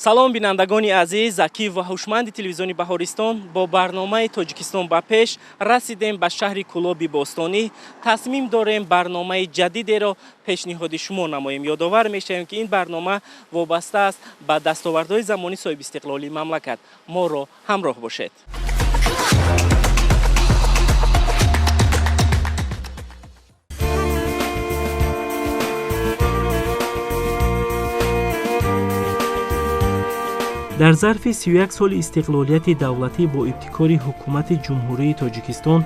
салом бинандагони азиз, закӣ ва ҳушманди телевизиони Баҳористон, бо барномаи Тоҷикистон ба пеш расидем ба шаҳри Кӯлоби Бостонӣ. Тасмим дорем барномаи ҷадидеро пешниҳоди шумо намоем. Ёдовар мешавем ки ин барнома вобаста аст ба дастовардҳои замонӣ соҳибистиқлолии мамлакат. Моро ҳамроҳ бошед. дар зарфи 31 соли истиқлолияти давлатӣ бо ибтикори ҳукумати ҷумҳурии Тоҷикистон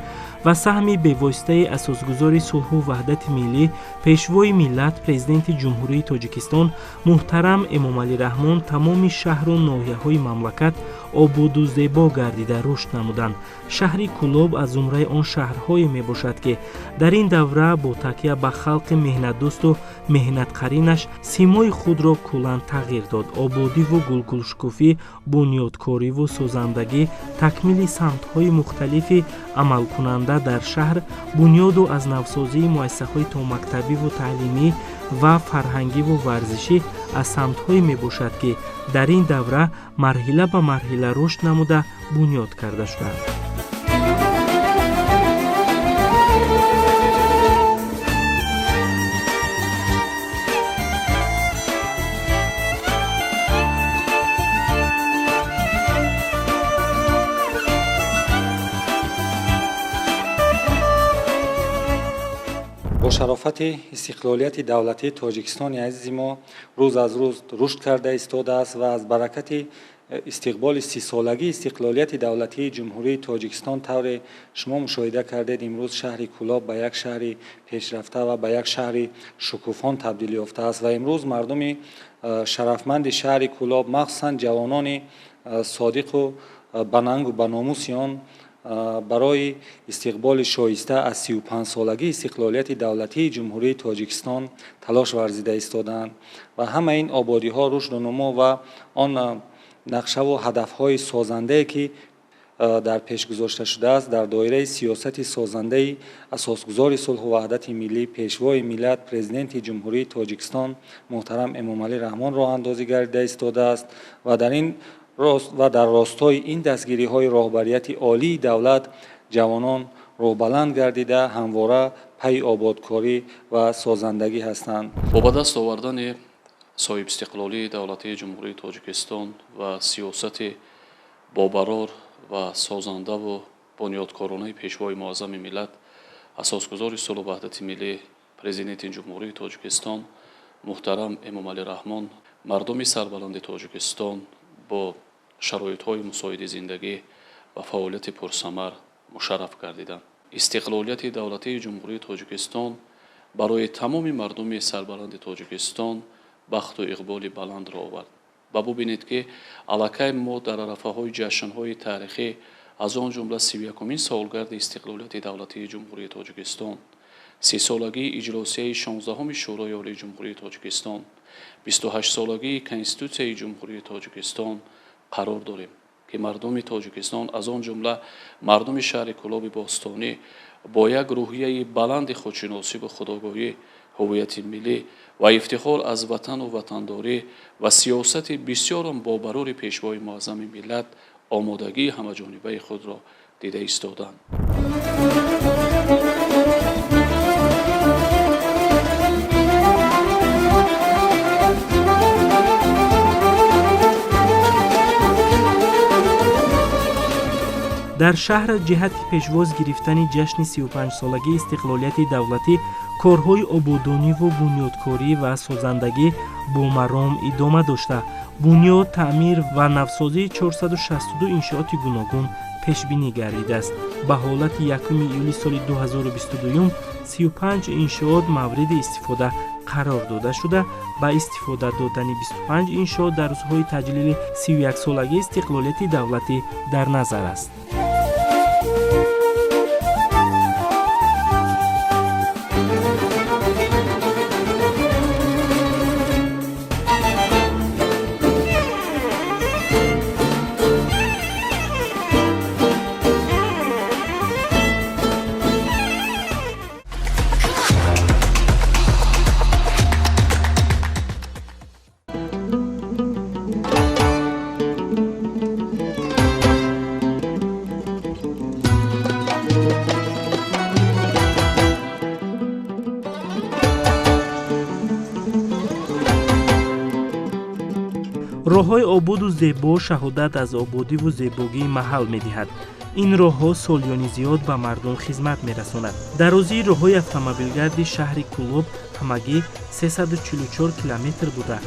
ва саҳми бевоситаи асосгузори сулҳу ваҳдати миллӣ, пешвои миллат, президенти ҷумҳурии Тоҷикистон муҳтарам Эмомалӣ Раҳмон тамоми шаҳру ноҳияҳои мамлакат ободу зебо гардида рушд намуданд. Шаҳри Кӯлоб аз зумраи он шаҳрҳое мебошад, ки дар ин давра бо такя ба халқи меҳнатдӯсту меҳнатқаринаш симои худро куллан тағйир дод. Ободиву гулгулшукуфӣ, бунёдкориву созандагӣ, такмили самтҳои мухталифи амалкунанда дар шаҳр, бунёду аз навсозии муассисаҳои томактабиву таълимӣ ва фарҳангиву варзишӣ аз самтҳое мебошад, ки дар ин давра марҳила ба марҳила рушд намуда бунёд карда шудааст. бо шарофати истиқлолияти давлатии Тоҷикистони азизи мо рӯз аз рӯз рушд карда истодааст ва аз баракати истиқболи 30-солагии истиқлолияти давлатии ҷумҳурии Тоҷикистон тавре шумо мушоҳида кардед, имрӯз шаҳри Кӯлоб ба як шаҳри пешрафта ва ба як шаҳри шукуфон табдил ёфтааст ва имрӯз мардуми шарафманди шаҳри Кӯлоб, махсусан ҷавонони содиқу банангу ба номуси он барои истиқболи шоиста аз 35-солагии истиқлолияти давлатии ҷумҳурии Тоҷикистон талош варзида истодаанд ва ҳама ин ободиҳо, рушду нумо ва он нақшаву ҳадафҳои созандае ки дар пеш гузошта шудааст дар доираи сиёсати созандаи асосгузори сулҳу ваҳдати миллӣ, пешвои миллат, президенти ҷумҳурии Тоҷикистон муҳтарам Эмомалӣ Раҳмон роҳандозӣ гардида истодааст ва дар ростои ин дастгириҳои роҳбарияти олии давлат ҷавонон роҳбаланд гардида ҳамвора пайи ободкорӣ ва созандагӣ ҳастанд. бо ба даст овардани соҳибистиқлолии давлатии ҷумҳурии Тоҷикистон ва сиёсати бобарор ва созандаву бунёдкоронаи пешвои муаззами миллат, асосгузори сулҳу ваҳдати миллӣ, президенти ҷумҳурии Тоҷикистон муҳтарам Эмомалӣ Раҳмон, мардуми сарбаланди Тоҷикистон бо шароитҳои мусоиди зиндагӣ ва фаъолияти пурсамар мушарраф гардиданд. истиқлолияти давлатии ҷумҳурии Тоҷикистон барои тамоми мардуми сарбаланди Тоҷикистон бахту иқболи баландро овард. ба бубинед ки аллакай мо дар арафаҳои ҷашнҳои таърихӣ, аз он ҷумла 31-умин солгарди истиқлолияти давлатии ҷумҳурии Тоҷикистон, 30-солагии иҷросияи 16-уми шӯрои олии ҷумҳурии Тоҷикистон, 28-солагии Конститутсияи ҷумҳурии Тоҷикистон қарор дорем, ки мардуми Тоҷикистон, аз он ҷумла мардуми шаҳри Кӯлоби Бостонӣ, бо як рӯҳияи баланди худшиносиву худогоҳӣ, ҳуввияти миллӣ ва ифтихор аз ватану ватандорӣ ва сиёсати бисёр бобарори пешвои муаззами миллат омодагии ҳамаҷонибаи худро дида истоданд. дар шаҳр ҷиҳати пешвоз гирифтани ҷашни 35-солагии истиқлолияти давлатӣ корҳои ободониву бунёдкорӣ ва созандагӣ бо маром идома дошта, бунёд, таъмир ва навсозии 462 иншооти гуногун пешбинӣ гардидааст. ба ҳолати 1 июли соли 2022 35 иншоот мавриди истифода қарор дода шуда, ба истифода додани 25 иншоот дар рӯзҳои таҷлили 31-солагии истиқлолияти давлатӣ дар назар аст. роҳҳои ободу зебо шаҳодат аз ободӣ ву зебогии маҳал медиҳад. ин роҳҳо солёни зиёд ба мардум хизмат мерасонад. дарозии роҳҳои автомобилгарди шаҳри Кӯлоб ҳамагӣ 344 километр буда,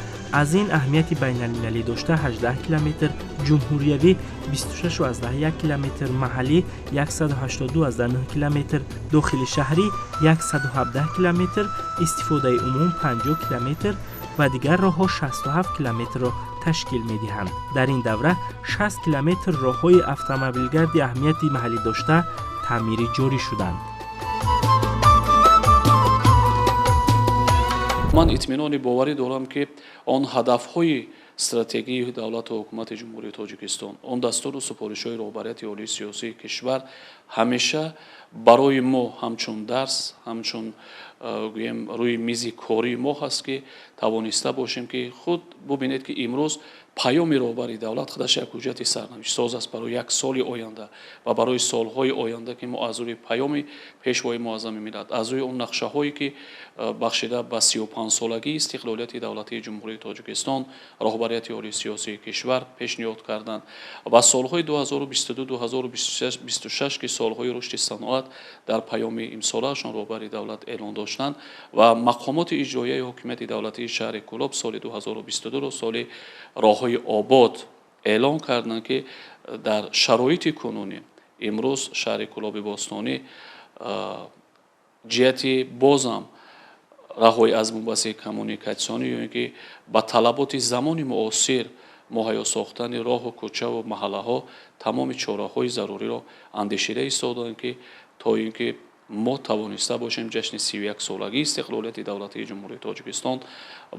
аз ин аҳамияти байналмилалӣ дошта 18 километр, ҷумҳуриявӣ 26,1 километр, маҳаллӣ 182,9 километр, дохили шаҳрӣ 117 километр, истифодаи умум 50 километр ва дигар роҳҳо 67 километрро ташкил медиҳанд. дар ин давра 60 километр роҳҳои автомобилгарди аҳамияти маҳаллӣ дошта таъмири ҷорӣ шуданд. ман итминони боварӣ дорам, ки он ҳадафҳои стратегии давлату ҳукумати ҷумҳурии Тоҷикистон, он дастуру супоришҳои роҳбарияти олии сиёсии кишвар ҳамеша барои мо ҳамчун дарс, ҳамчун гӯем рӯи мизи кории мо ҳаст, ки тавониста бошем, ки худ бубинед, ки имрӯз паёми роҳбари давлат худаш як ҳуҷҷати сарнавиштсоз аст барои як соли оянда ва барои солҳои оянда, ки мо аз рӯи паёми пешвои муаззами миллат, аз рӯи он нақшаҳое, ки бахшида ба 35-солагии истиқлолияти давлатии ҷумҳурии Тоҷикистон роҳбарияти олии сиёсии кишвар пешниҳод карданд ва солҳои 2022-2026, ки солҳои рушди саноат дар паёми имсолаашон роҳбари давлат эълон доштанд ва мақомоти иҷроияи ҳокимияти давлатии шаҳри Кӯлоб соли 2022-ро соли роҳҳои обод эълон карданд, ки дар шароити кунунӣ имрӯз шаҳри Кӯлоби Бостонӣ ҷиҳати бозам раҳои аз бомбаси коммуникатсионӣ, ё ин ки ба талаботи замони муосир муҳайё сохтани роҳу кӯчаву маҳаллаҳо тамоми чораҳои заруриро андешида истоданд, ки то ин ки мо тавониста бошем ҷашни 31-солагии истиқлолияти давлатии ҷумҳурии Тоҷикистон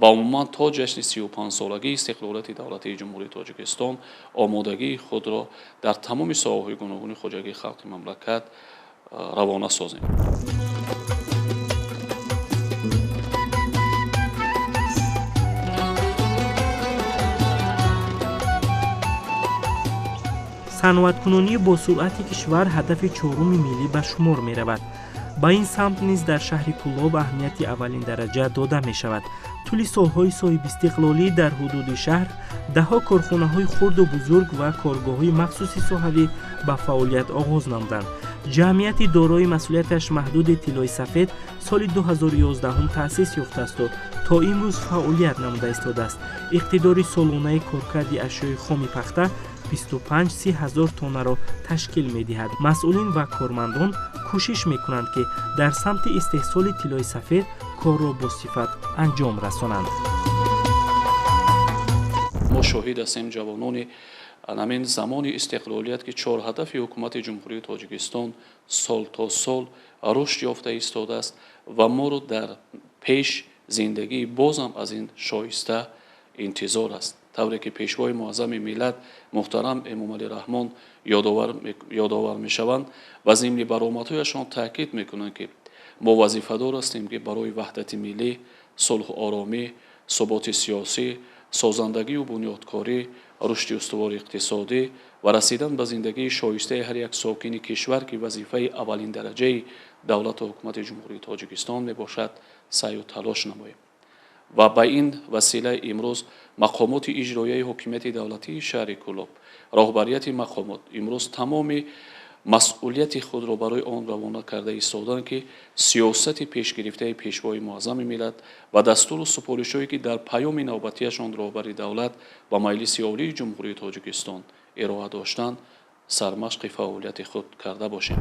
ва умуман то ҷашни 35-солагии истиқлолияти давлатии ҷумҳурии Тоҷикистон омодагии худро дар тамоми соҳаҳои гуногуни хоҷагии халқи мамлакат равона созем. саноаткунонӣ бо суръати кишвар ҳадафи чоруми миллӣ ба шумор меравад. ба ин самт низ дар шаҳри Кӯлоб аҳамияти аввалин дараҷа дода мешавад. тӯли солҳои соҳибистиқлолӣ дар ҳудуди шаҳр даҳо корхонаҳои хурду бузург ва коргоҳҳои махсуси соҳавӣ ба фаъолият оғоз намуданд. ҷамъияти дорои масъулияташ маҳдуди тиллои сафед соли 2011 таъсис ёфтаасту то имрӯз фаъолият намуда истодааст. иқтидори солонаи коркарди ашёи хоми пахта 25-30 ҳазор тоннаро ташкил медиҳад. масъулин ва кормандон кӯшиш мекунанд, ки дар самти истеҳсоли тиллои сафед корро бо сифат анҷом расонанд. мо шоҳид ҳастем ҷавонони ҳамин замони истиқлолият, ки чор ҳадафи ҳукумати ҷумҳурии Тоҷикистон сол то сол рушд ёфта истодааст ва моро дар пеш зиндагии бозам аз ин шоиста интизор аст. тавре ки пешвои муаззами миллат муҳтарам Эмомалӣ Раҳмон ёдовар мешаванд ва зимни баромадҳояшон таъкид мекунанд, ки мо вазифадор ҳастем, ки барои ваҳдати миллӣ, сулҳу оромӣ, суботи сиёсӣ, созандагию бунёдкорӣ, рушди устувори иқтисодӣ ва расидан ба зиндагии шоистаи ҳар як сокини кишвар, ки вазифаи аввалин дараҷаи давлату ҳукумати ҷумҳурии Тоҷикистон мебошад, саъю талош намоем. ва ба ин васила имрӯз мақомоти иҷроияи ҳокимияти давлатии шаҳри Кӯлоб, роҳбарияти мақомот имрӯз тамоми масъулияти худро барои он равона карда истоданд, ки сиёсати пешгирифтаи пешвои муаззами миллат ва дастуру супоришҳое, ки дар паёми навбатиашон роҳбари давлат ва маҷлиси олии ҷумҳурии Тоҷикистон ироа доштанд, сармашқи фаъолияти худ карда бошем.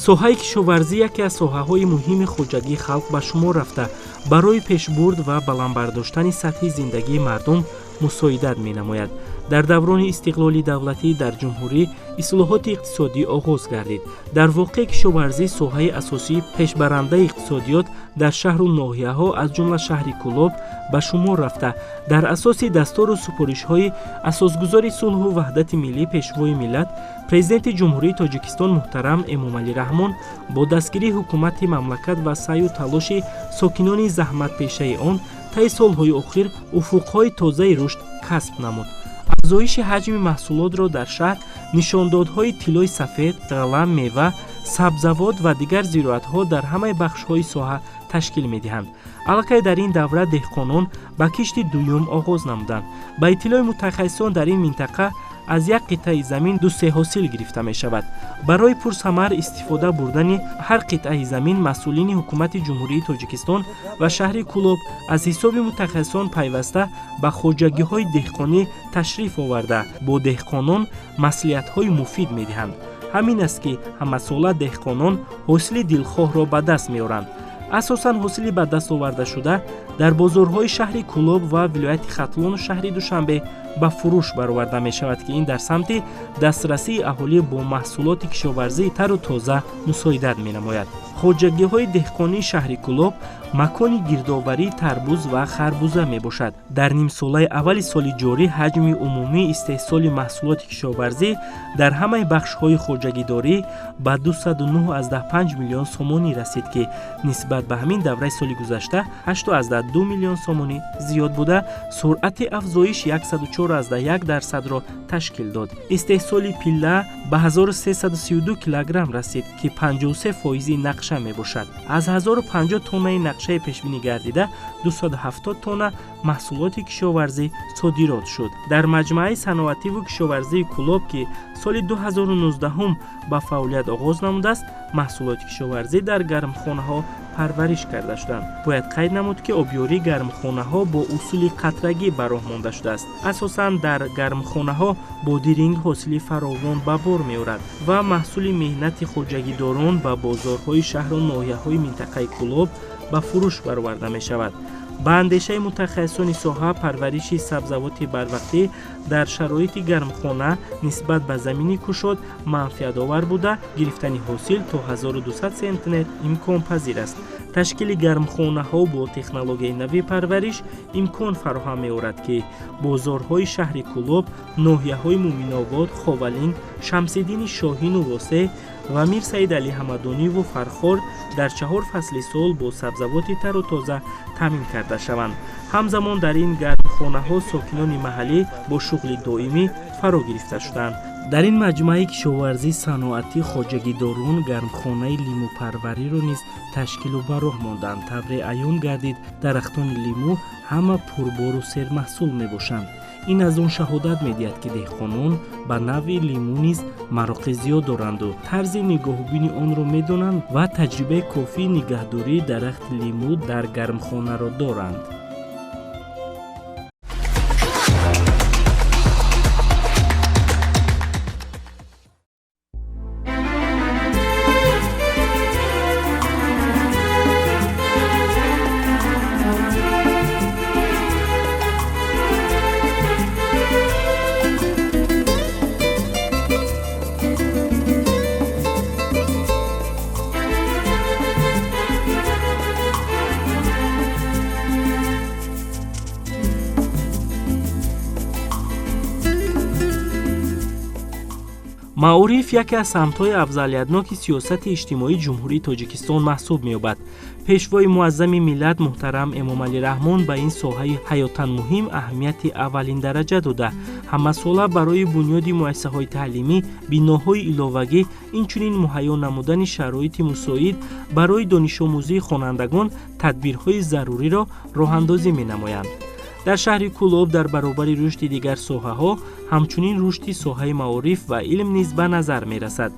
соҳаи кишоварзӣ яке аз соҳаҳои муҳими хоҷагии халқ ба шумор рафта барои пешбурд ва баландбардоштани сатҳи зиндагии мардум мусоидат менамояд. дар даврони истиқлоли давлатӣ дар ҷумҳурӣ ислоҳоти иқтисодӣ оғоз гардид. дар воқеъ кишоварзӣ соҳаи асосии пешбарандаи иқтисодиёт дар шаҳру ноҳияҳо аз ҷумла шаҳри Кӯлоб ба шумор рафта дар асоси дастуру супоришҳои асосгузори сулҳу ваҳдати миллӣ пешвои миллат президенти ҷумҳурии Тоҷикистон муҳтарам Эмомалӣ Раҳмон бо дастгирии ҳукумати мамлакат ва саъю талоши сокинони заҳматпешаи он таи солҳои охир уфуқҳои тозаи рушд касб намуд. افزایش حجم محصولات را در شهر نشاندادهای طلای سفید، قلم، میوه، سبزوات و دیگر زراعت‌ها در همه بخش‌های ساحه تشکیل می‌دهند. علاقه در این دوره دهقانان به کشت دوم آغاز نمودند. به اطلاع متخصصان در این منطقه از یک قطعه زمین 2-3 حاصل گرفته می شود. برای پرثمر استفاده بردن هر قطعه زمین مسئولین حکومت جمهوری تاجیکستان و شهر کولوب از حساب متخصصان پیوسته به خواجگی‌های دهقانی تشریف آورده با دهقانان مصلحت‌های مفید می‌دهند. همین است که همه‌ساله دهقانان حاصل دلخواه را به دست می‌آورند. اساساً حاصل به دست آورده شده در بازارهای شهر کولوب و ولایت ختلون و شهر دوشنبه به فروش برآورده می شود که این در سمت دسترسی اهالی با محصولات کشاورزی تر و تازه مساعدت می نماید. خواجگی‌های دهقانی شهر کولوب مکان گردآوری تربوز و خربوزه می باشد. در نیم ساله اول سال جاری حجم عمومی استحصال محصولات کشاورزی در همه بخش‌های خواجگیداری به 209.5 میلیون سومانی رسید که نسبت به همین دوره سال گذشته 8.2 میلیون سومانی زیاد بوده، سرعت افزایش 104.1% را تشکیل داد. استحصال پیله به 1332 کیلوگرم رسید که 53% نقشه می باشد. از 1050 تن نقشه پیش بینی گردیده 270 تن محصولات کشاورزی صادرات شد. در مجمع صنعتی و کشاورزی کولوب که سال 2019 هم با فعالیت آغاز نموده است، محصولات کشاورزی در گرمخانه‌ها پرورش کرده شدند. باید قید نمود که آبیاری گرمخانه‌ها با اصول قطرگی به راه مانده شده است. اساساً در گرمخانه‌ها با دیرینگ حاصل فراوان به بار می‌آورد و محصول مهنت خواجگیداران به بازارهای شهر و ناحیه‌های منطقه کولوب به فروش برآورده می‌شود. به اندیشه متخصصان ساحه پرورش سبزوات بروقتی در شرایط گرمخانه نسبت به زمینی کشاد منفعت آور بوده، گرفتن حاصل تا 1200 سانتی امکان پذیر است. تشکیل گرمخانه ها با تکنولوژی نوی پرورش امکان فراهم می‌آورد که بازارهای شهر کولوب، ناحیه‌های مومن‌آباد، خاولین، شمس‌الدین شاهین و واسه و میر سید علی حمدانی و فرخار در 4 فصل سال با سبزوات تر و تازه تامین کرده شوند. همزمان در این گرمخانه‌ها ساکنان محلی با شغل دائمی فرا گرفته شدند. در این مجمع کشاورزی صنعتی خواجگیداران گرمخانه لیمو پروری را نیز تشکیل و به راه ماندند. طبع عیان گردید درختان لیمو همه پربار و سرمحصول میباشند. این از آن شهادت می‌دهد که دهقانان به نوع لیمو نیز مراقب زیاد دارند و طرز نگاهبینی آن را می‌دانند و تجربه کافی نگهداری درخت لیمو در گرمخانه را دارند. معارف یکی از سمت‌های افضلیت‌ناک سیاست اجتماعی جمهوری تاجیکستان محسوب می‌یابد. پیشوای معظم ملت محترم امام علی رحمان به این ساحه حیاتاً مهم اهمیت اولین درجه داده. همه‌ساله برای بنیاد مؤسسه‌های تعلیمی، بناهای علاوگی، اینچنین مهیا نمودن شرایط مساعد برای دانش آموزی خوانندگان تدبیرهای ضروری را راه‌اندازی می‌نمایند. در شهر کولوب در برابر رشد دیگر ساحه‌ها همچنین رشد ساحه معارف و علم نیز به نظر می‌رسد.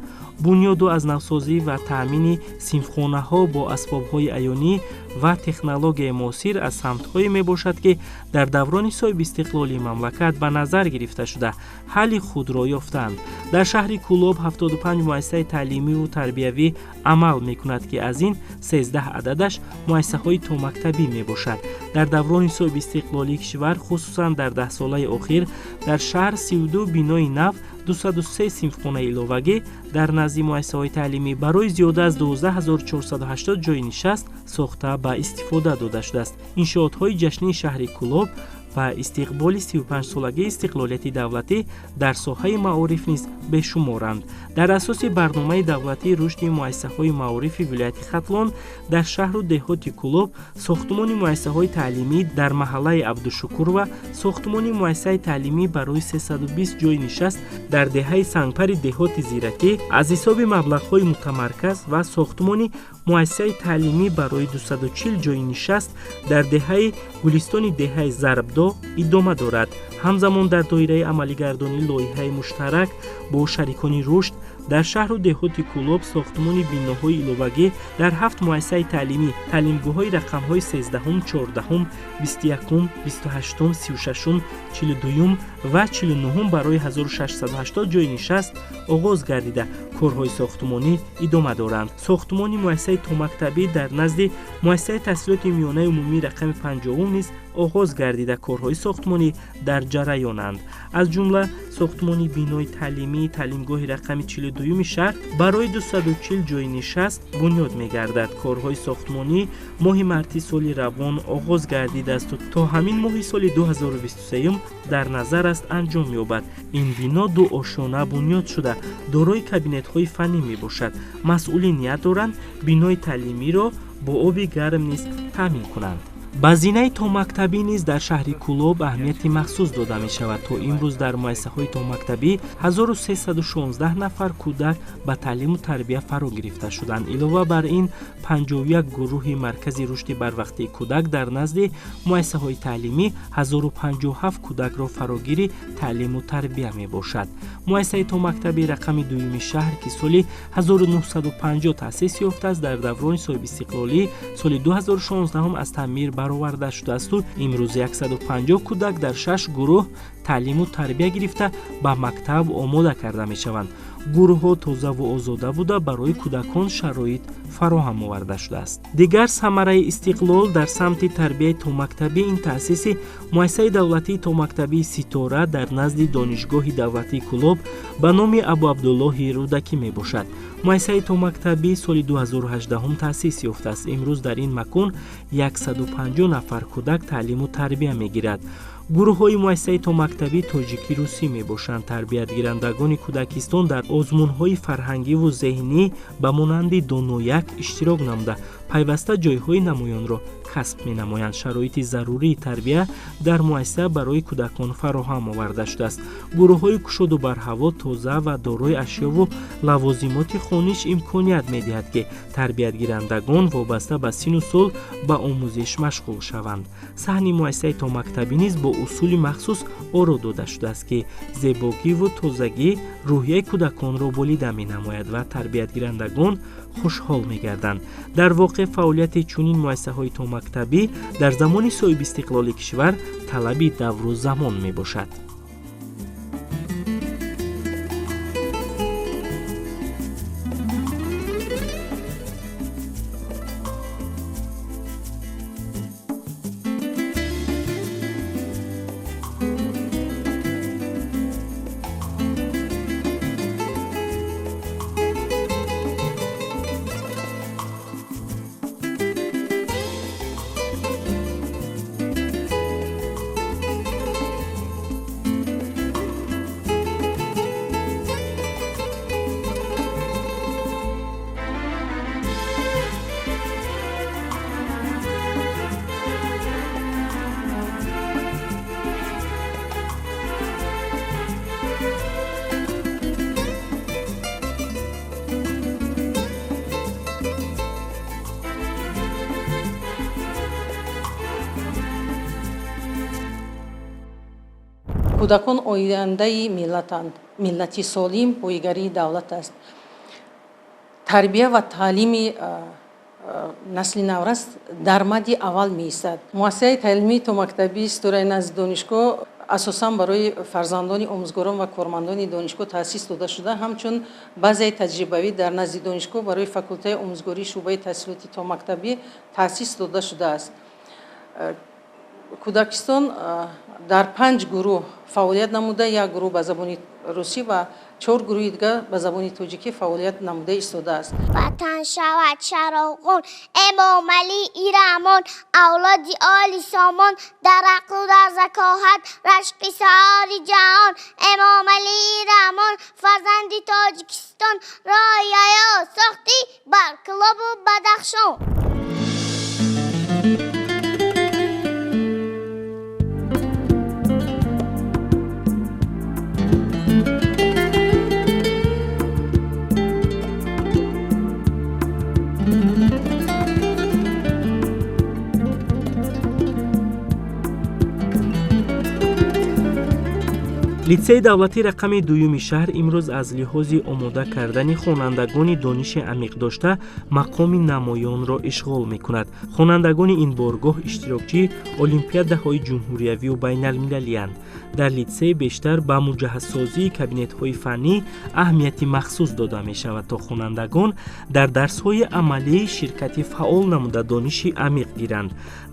بنیاد از نوسازی و تأمین صنفخانه‌ها با اسباب‌های عیانی و تکنولوژی معاصر از سمت‌هایی میباشد که در دوران صاحب استقلالی مملکت به نظر گرفته شده حل خود را یافتند. در شهر کولوب 75 مؤسسه تعلیمی و تربیوی عمل میکند که از این 13 عددش مؤسسه‌های تا مکتبی میباشد. در دوران صاحب استقلالی کشور خصوصا در 10 ساله اخیر در شهر 32 بنای نو، 203 صنفخانه علاوگی در نزد مؤسسه‌های تعلیمی برای زیاده از 12480 جای نشست ساخته به استفاده داده شده است. انشاءات‌های جشنی شهر کولوب ва истиқболи 35-солагии истиқлолияти давлатӣ дар соҳаи маориф низ бешуморанд. дар асоси барномаи давлатии рушди муассисаҳои маорифи вилояти хатлон дар шаҳру деҳоти Кӯлоб сохтмони муассисаҳои таълимӣ дар маҳаллаи Абдушукур ва сохтмони муассисаи таълимӣ барои 320 ҷойи нишаст дар деҳаи Сангпари деҳоти Зиракӣ аз ҳисоби маблағҳои мутамарказ ва сохтмони муассисаи таълимӣ барои 240 ҷойи нишаст дар деҳаи Гулистони деҳаи Зарбдоғ идома дорад. ҳамзамон дар доираи амалигардонии лоиҳаи муштарак бо шарикони рушд дар шаҳру деҳоти Кӯлоб сохтмони биноҳои иловагӣ дар 7 муассисаи таълимӣ таълимгоҳҳои рақамҳои 13, 14, 21, 28, 36, 42 ва 49 барои 1680 ҷойи нишаст оғоз гардида корҳои сохтмонӣ идома доранд. сохтмони муассисаи томактабӣ дар назди муассисаи таҳсилоти миёнаи умумӣ рақами 50 низ оғоз гардида корҳои сохтмонӣ дар ҷараёнанд. аз ҷумла сохтмони бинои таълимии таълимгоҳи рақами 42 шаҳр барои 240 ҷойи нишаст бунёд мегардад. корҳои сохтмонӣ моҳи марти соли равон оғоз гардидааст то ҳамин моҳи соли 2023 дар назар аст анҷом ёбад. ин бино ду ошона бунёд шуда дорои кабинетҳои фанӣ мебошад. масъулин ният доранд бинои таълимиро бо оби гарм низ таъмин кунанд. ба зинаи томактабӣ низ дар шаҳри Кӯлоб аҳамияти махсус дода мешавад. то имрӯз дар муассисаҳои томактабӣ 1316 нафар кӯдак ба таълиму тарбия фаро гирифта шуданд. илова бар ин 51 гурӯҳи маркази рушди барвақтии кӯдак дар назди муассисаҳои таълимӣ 1057 кӯдакро фарогири таълиму тарбия мебошад. муассисаи томактабӣ рақами дуюми шаҳр ки соли 1950 таъсис ёфтааст дар даврони соҳиби истиқлолӣ соли 2016 аз таъмир бароварда шудаасту имрӯз 150 кӯдак дар 6 гурӯҳ таълиму тарбия гирифта ба мактаб омода карда мешаванд. гурӯҳҳо тозаву озода буда барои кӯдакон шароит фароҳам оварда шудааст. дигар самараи истиқлол дар самти тарбияи томактабӣ ин таъсиси муассисаи давлатии томактабии Ситора дар назди донишгоҳи давлатии Кӯлоб ба номи Абу Абдуллоҳи Рӯдакӣ мебошад. муассисаи томактабӣ соли 2018 таъсис ёфтааст. имрӯз дар ин макон 150 нафар кӯдак таълиму тарбия мегирад. гурӯҳҳои муассисаи томактабӣ тоҷикӣ русӣ мебошанд. тарбиятгирандагони кӯдакистон дар озмунҳои фарҳангиву зеҳнӣ ба монанди донояк иштирок намуда пайваста ҷойҳои намоёнро касб менамоянд. шароити зарурии тарбия дар муассиса барои кӯдакон фароҳам оварда шудааст. гурӯҳҳои кушоду барҳаво тоза ва дорои ашёву лавозимоти хониш имконият медиҳад ки тарбиятгирандагон вобаста ба сину сол ба омӯзиш машғул шаванд. саҳни муассисаи томактабӣ низ бо усули махсус оро дода шудааст ки зебогиву тозагӣ рӯҳияи кӯдаконро болида менамояд ва тарбиятгирандагон хушҳол мегарданд. дар воқеъ фаъолияти чунин муассисаҳои томактабӣ дар замони соҳиби истиқлоли кишвар талаби давру замон мебошад. кӯдакон ояндаи миллатанд. миллати солим пойгарии давлат аст. тарбия ва таълими насли наврас дар мадди аввал меистад. муассисаи таълимии томактабии Ситораи назди донишгоҳ асосан барои фарзандони омӯзгорон ва кормандони донишгоҳ таъсис дода шуда, ҳамчун базаи таҷрибавӣ дар назди донишгоҳ барои факултаи омӯзгории шуъбаи таҳсилоти томактабӣ таъсис дода шудааст. кӯдакистон дар 5 гурӯҳ фаъолият намуда, як гурӯҳ ба забони русӣ ва 4 гурӯҳи дигар ба забони тоҷикӣ фаъолият намуда истодааст. ватан шавад шароғон, эмом али ирамон, авлоди оли сомон, дар ақлу дар закоҳат, рашқи саори ҷаҳон. эмом али ирамон, фарзанди тоҷикистон, роҳи ҳаё сохтӣ бар кӯлобу бадахшон. литсеи давлатии рақами дуюми шаҳр имрӯз аз лиҳози омода кардани хонандагони дониши амиқ дошта мақоми намоёнро ишғол мекунад. хонандагони ин боргоҳ иштирокчии олимпиадаҳои ҷумҳуриявию байналмилалиянд. дар литсей бештар ба муҷаҳҳазсозии кабинетҳои фаннӣ аҳамияти махсус дода мешавад, то хонандагон дар дарсҳои амалӣ ширкати фаъол намуда дониши амиқ гиранд.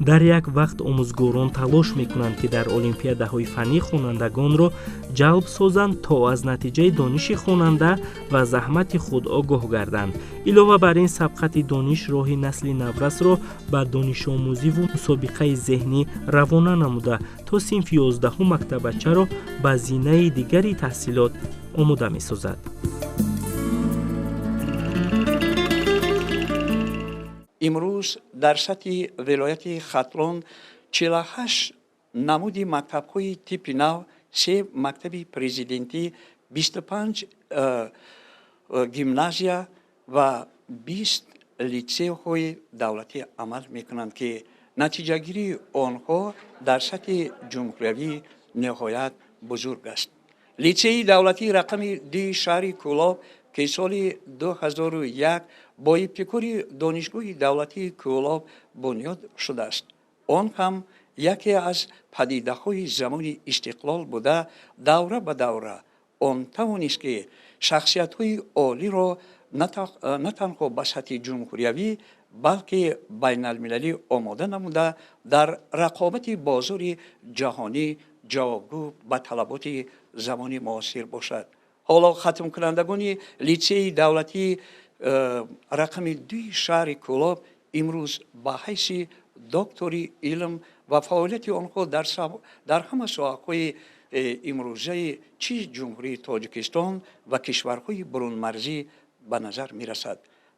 дар як вақт омӯзгорон талош мекунанд ки дар олимпиадаҳои фаннӣ хонандагонро ҷалб созанд, то аз натиҷаи дониши хонанда ва заҳмати худ огоҳ гарданд. илова бар ин, сабқати дониш роҳи насли наврасро ба донишомӯзиву мусобиқаи зеҳнӣ равона намуда, то синфи 11 мактабачаро ба зинаи дигари таҳсилот омода месозад. имрӯз дар сатҳи вилояти хатлон 48 намуди мактабҳои типи нав, 3 мактаби президентӣ, 25 гимназия ва 20 литсейҳои давлатӣ амал мекунанд, ки натиҷагирии онҳо дар сатҳи ҷумҳуриявӣ ниҳоят бузург аст. литсеи давлатии рақами 2 шаҳри Кӯлоб, ки соли 2001 бо ибтикори донишгоҳи давлатии Кӯлоб бунёд шудааст. он ҳам яке аз падидаҳои замони истиқлол буда, давра ба давра он тавонист ки шахсиятҳои олиро на танҳо ба сатҳи ҷумҳуриявӣ, балки байналмилалӣ омода намуда, дар рақобати бозори ҷаҳонӣ ҷавобгӯ ба талаботи замони муосир бошад. ҳоло хатмкунандагони литсеи давлатии рақами 2 шаҳри Кӯлоб имрӯз ба ҳайси доктори илм ва фаъолияти онҳо дар ҳама соҳаҳои имрӯзаи чӣ ҷумҳурии Тоҷикистон ва кишварҳои бурунмарзӣ ба назар мерасад.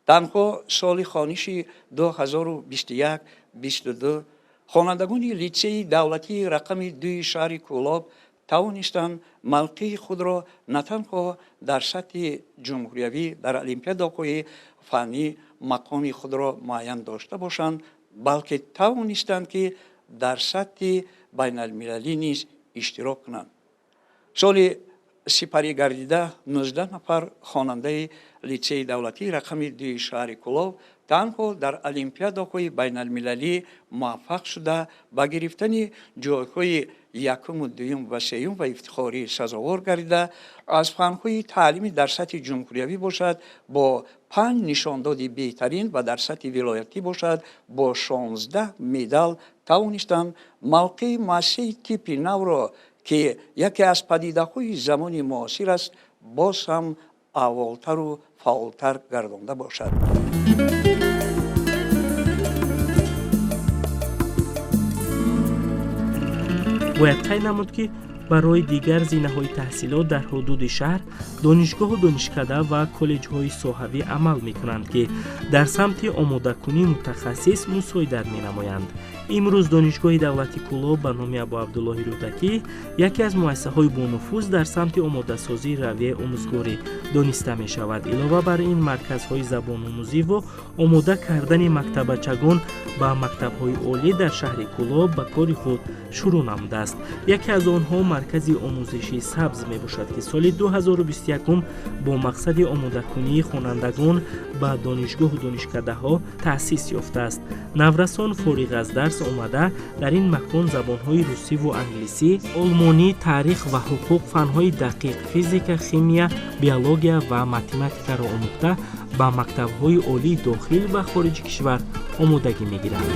танҳо соли хониши 2021-22 хонандагони литсеи давлатии рақами 2 шаҳри Кӯлоб тавонистанд мавқеи худро на танҳо дар сатҳи ҷумҳуриявӣ дар олимпиадаҳои фаннӣ мақоми худро муайян дошта бошанд, балки тавонистанд ки дар сатҳи байналмилалӣ низ иштирок кунанд. соли сипарӣ гардида 19 нафар хонандаи литсеи давлатии рақами 2 шаҳри Кӯлоб танҳо дар олимпиадаҳои байналмилалӣ муваффақ шуда ба гирифтани ҷойҳои 1, 2 ва 3 ва ифтихорӣ сазовор гардида, аз фанҳои таълимӣ дар сатҳи ҷумҳуриявӣ бошад бо 5 нишондоди беҳтарин ва дар сатҳи вилоятӣ бошад бо 16 медал тавонистанд мавқеи муассисаи типи навро, ки яке аз падидаҳои замони муосир аст, боз ҳам авволтару фаъолтар гардонда бошад. бояд қайд намуд ки барои дигар зинаҳои таҳсилот дар ҳудуди шаҳр донишгоҳу донишкада ва коллеҷҳои соҳавӣ амал мекунанд, ки дар самти омодакунии мутахассис мусоидат менамоянд. имрӯз донишгоҳи давлати Кӯлоб ба номи Абу Абдуллоҳи Рӯдакӣ яке аз муассисаҳои бонуфуз дар самти омодасозии равияи омӯзгорӣ дониста мешавад. илова бар ин, марказҳои забономӯзиву омода кардани мактабачагон ба мактабҳои олӣ дар шаҳри Кӯлоб ба кори худ шурӯъ намудааст. яке аз онҳо маркази омӯзиши сабз мебошад, ки соли 2021 бо мақсади омодакунии хонандагон ба донишгоҳу донишкадаҳо таъсис ёфтааст. наврасон фориғ аз дарс омада дар ин макон забонҳои русиву англисӣ, олмонӣ, таърих ва ҳуқуқ, фанҳои дақиқ, физика, химия, биология ва математикаро омӯхта ба мактабҳои олии дохил ва хориҷи кишвар омодагӣ мегиранд.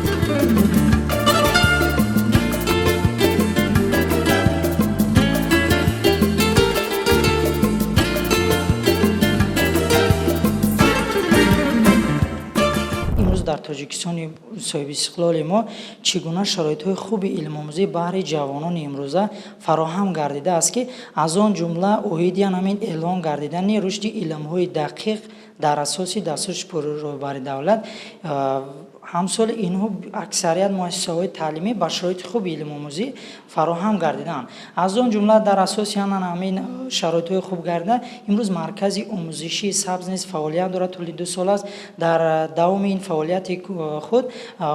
Тоҷикистони соҳиби истиқлоли мо чигуна шароитҳои хуби илмомӯзӣ баҳри ҷавонони имрӯза фароҳам гардидааст, ки аз он ҷумла оидиян ҳамин эълон гардидани рушди илмҳои дақиқ дар асоси дастури роҳбари давлат ҳамсоли инҳо аксарият муассисаҳои таълимӣ ба шароити хуби илмомӯзӣ фароҳам гардиданд. Аз он ҷумла дар асоси ҳамин шароитҳои хуб гардида имрӯз маркази омӯзишии сабз низ фаъолият дорад, тӯли 2 сол аст. Дар давоми ин фаъолияти худ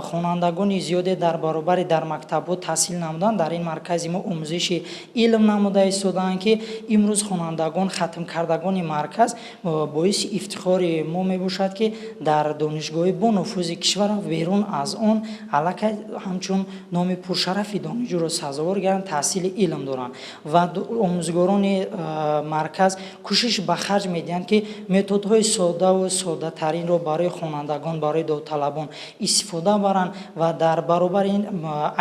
хонандагони зиёде дар баробари дар мактабҳо таҳсил намуданд. Дар ин маркази мо омӯзиши илм намуда истодаанд, ки имрӯз хонандагон хатмкардагони марказ боиси ифтихори мо мебошад, ки дар донишгоҳи бо нуфузи кишвар берун аз он аллакай ҳамчун номи пуршарафи донишҷӯро сазовор гарданд, таҳсили илм доранд ва омӯзгорони марказ кӯшиш ба харҷ медиҳанд, ки методҳои соддаву соддатаринро барои хонандагон, барои довталабон истифода баранд ва дар баробари ин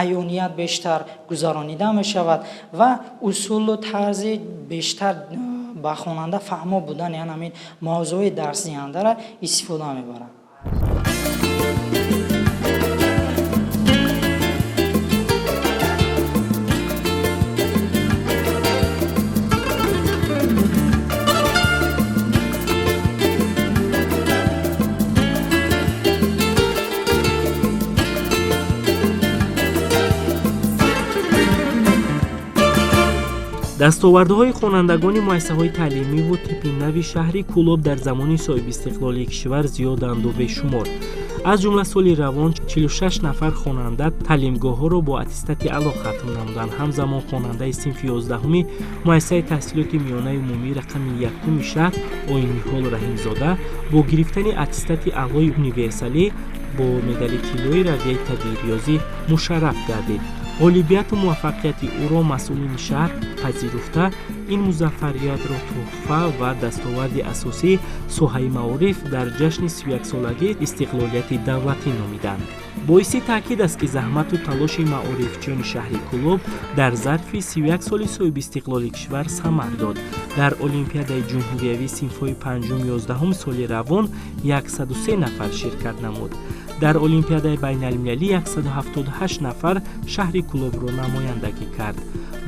аёният бештар гузаронида мешавад ва усулу тарзи бештар ба хонанда фаҳмо будани ҳамин мавзӯи дарсдиҳандара истифода мебаранд. дастовардҳои хонандагони муассисаҳои таълимиву типи нави шаҳри Кӯлоб дар замони соҳибистиқлолии кишвар зиёданду бешумор. аз ҷумла соли равон 46 нафар хонанда таълимгоҳҳоро бо аттестати аъло хатм намуданд. ҳамзамон хонандаи синфи 11-уми муассисаи таҳсилоти миёнаи умумии рақами 1-уми шаҳр Оинниҳол Раҳимзода бо гирифтани аттестати аълои универсалӣ бо медали тиллои равияи табиирёзӣ мушарраф гардид. ғолибияту муваффақияти ӯро масъулини шаҳр пазируфта, ин музаффариятро тӯҳфа ва дастоварди асосии соҳаи маориф дар ҷашни 31-солагии истиқлолияти давлатӣ номиданд. боиси таъкид аст, ки заҳмату талоши маорифчиёни шаҳри Кӯлоб дар зарфи 31 соли соҳибистиқлолии кишвар самар дод. дар олимпиадаи ҷумҳуриявии синфҳои 5-11 соли равон 103 нафар ширкат намуд. дар олимпиадаи байналмилалӣ 178 нафар шаҳри Кӯлобро намояндагӣ кард.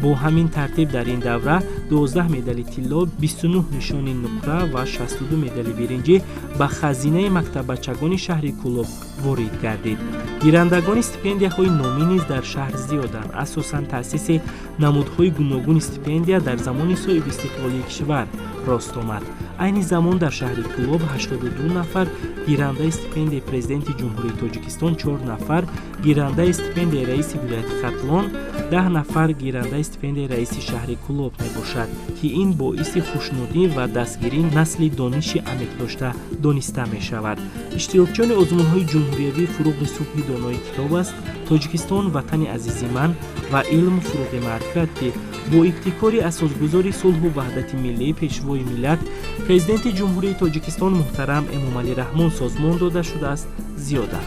бо ҳамин тартиб дар ин давра 12 медали тилло, 29 нишони нуқра ва 62 медали биринҷӣ ба хазинаи мактаббачагони шаҳри Кӯлоб ворид гардид. гирандагони стипендияҳои номӣ низ дар шаҳр зиёданд. асосан таъсиси намудҳои гуногуни стипендия дар замони соҳибистиқлолии кишвар рост омад. айни замон дар шаҳри Кӯлоб 82 нафар гирандаи стипендияи президенти ҷумҳурии Тоҷикистон, 4 нафар гирандаи стипендияи раиси вилояти Хатлон, 10 нафар гирандаи стипендияи раиси шаҳри Кӯлоб мебошад, ки ин боиси хушнудӣ ва дастгирии насли дониши амехдошта дониста мешавад. иштирокчиёни озмунҳои ҷумҳуриявии фуруғи субҳи донои китоб аст Тоҷикистон ватани азизи ман ва илм фуруғи маърифат, ки бо ибтикори асосгузори сулҳу ваҳдати миллии пешвои миллат президенти ҷумҳурии Тоҷикистон муҳтарам Эмомалӣ Раҳмон созмон дода шудааст зиёда.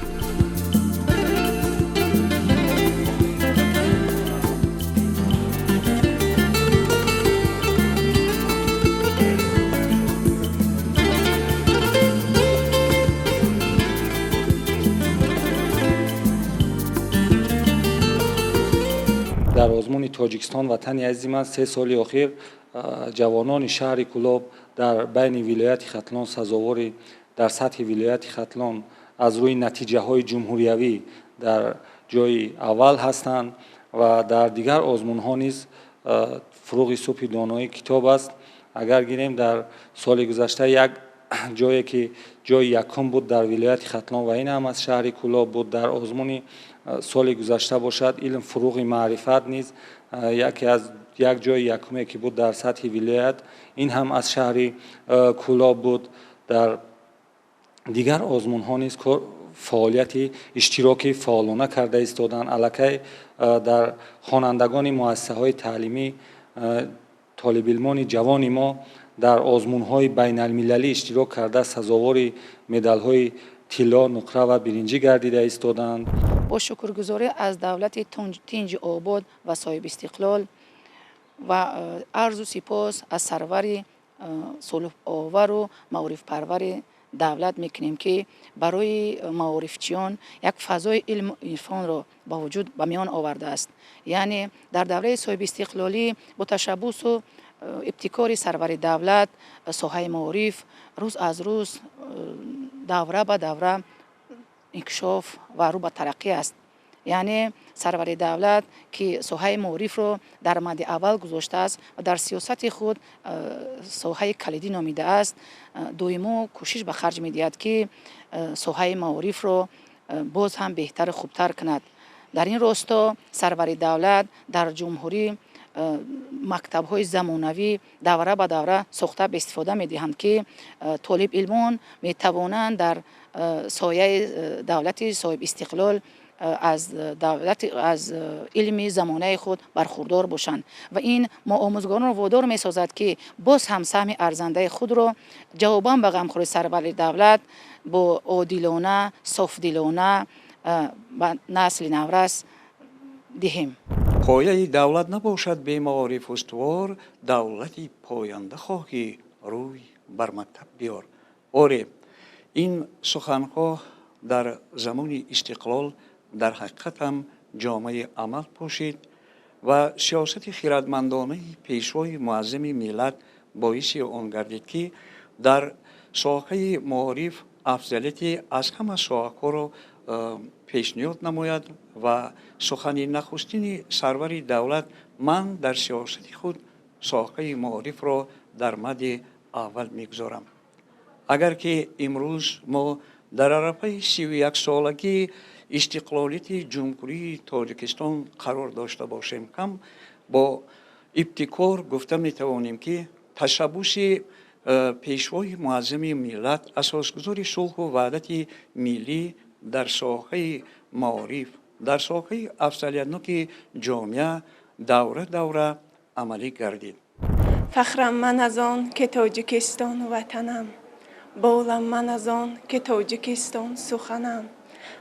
дар озмуни Тоҷикистон ватани азизи ман 3 соли охир ҷавонони шаҳри Кӯлоб дар байни вилояти Хатлон сазовори дар сатҳи вилояти Хатлон аз рӯи натиҷаҳои ҷумҳуриявӣ дар ҷои аввал ҳастанд ва дар дигар озмунҳо низ фуруғи субҳи донои китоб аст. агар гирем дар соли гузашта як ҷое ки ҷои якум буд дар вилояти Хатлон ва ин ҳам аз шаҳри Кӯлоб буд, дар озмуни соли гузашта бошад илм фуруғи маърифат низ як ҷои якуме ки буд дар сатҳи вилоят, ин ҳам аз шаҳри Кӯлоб буд. дар дигар озмунҳо низ фаъолияти иштироки фаъолона карда истоданд. аллакай дар хонандагони муассисаҳои таълимӣ толибилмони ҷавони мо дар озмунҳои байналмилалӣ иштирок карда сазовори медалҳои тилло, нуқра ва биринҷӣ гардида истоданд. бо шукргузорӣ аз давлати тинҷи обод ва соҳибистиқлол ва арзу сипос аз сарвари сулҳовару маорифпарвари دولت میکنیم که برای معارفچیان یک فضای علم عرفان را با وجود به میان آورده است. یعنی در دوره صاحب استقلالی با تشبث و ابتکار سرور دولت ساحه معارف روز از روز دوره به دوره انکشاف و رو به ترقی است. یعنی سرور دولت که ساحه معارف رو در مد اول گذاشته است و در سیاست خود ساحه کلیدی نامیده است، دویمو کوشش به خرج می‌دهد که ساحه معارف رو باز هم بهتر خوبتر کند. در این راستا سرور دولت در جمهوری مکتب‌های زمانوی دوره به دوره ساخته به استفاده می‌دهند که طالب علمان می‌توانند در سایه دولت صاحب استقلال از علم زمانه خود برخوردار باشند و این ما آموزگاران را وادار می سازد که باز هم سهم ارزنده خود را جواباً به غمخوری سرور دولت با عادلانه صافدلانه و نسل نورس دهیم. پایه دولت نباشد به معارف استوار، دولتی پاینده خواهی روی بر مکتب بیار. آره، این سخنها در زمان استقلال در حقیقت هم جامعه عمل پوشید و سیاست خردمندانه پیشوای معظم ملت باعث آن گردید که در ساحه معارف افضلیت از همه ساحه‌ها را پیشنهاد نماید و سخن نخستین سرور دولت من در سیاست خود ساحه معارف را در مد اول میگذارم. اگر که امروز ما در عرفه 31 سالگی استقلالیت جمهوری تاجیکستان قرار داشته باشیم، کم با ابتکار گفته می توانیم که تشبث پیشوای معظم ملت اساسگذار صلح و وحدت ملی در ساحه معارف، در ساحه افضلیت‌ناک جامعه دوره دوره عملی گردید. فخرم من از آن که تاجیکستان وطنم، بولم من از آن که تاجیکستان سخنم.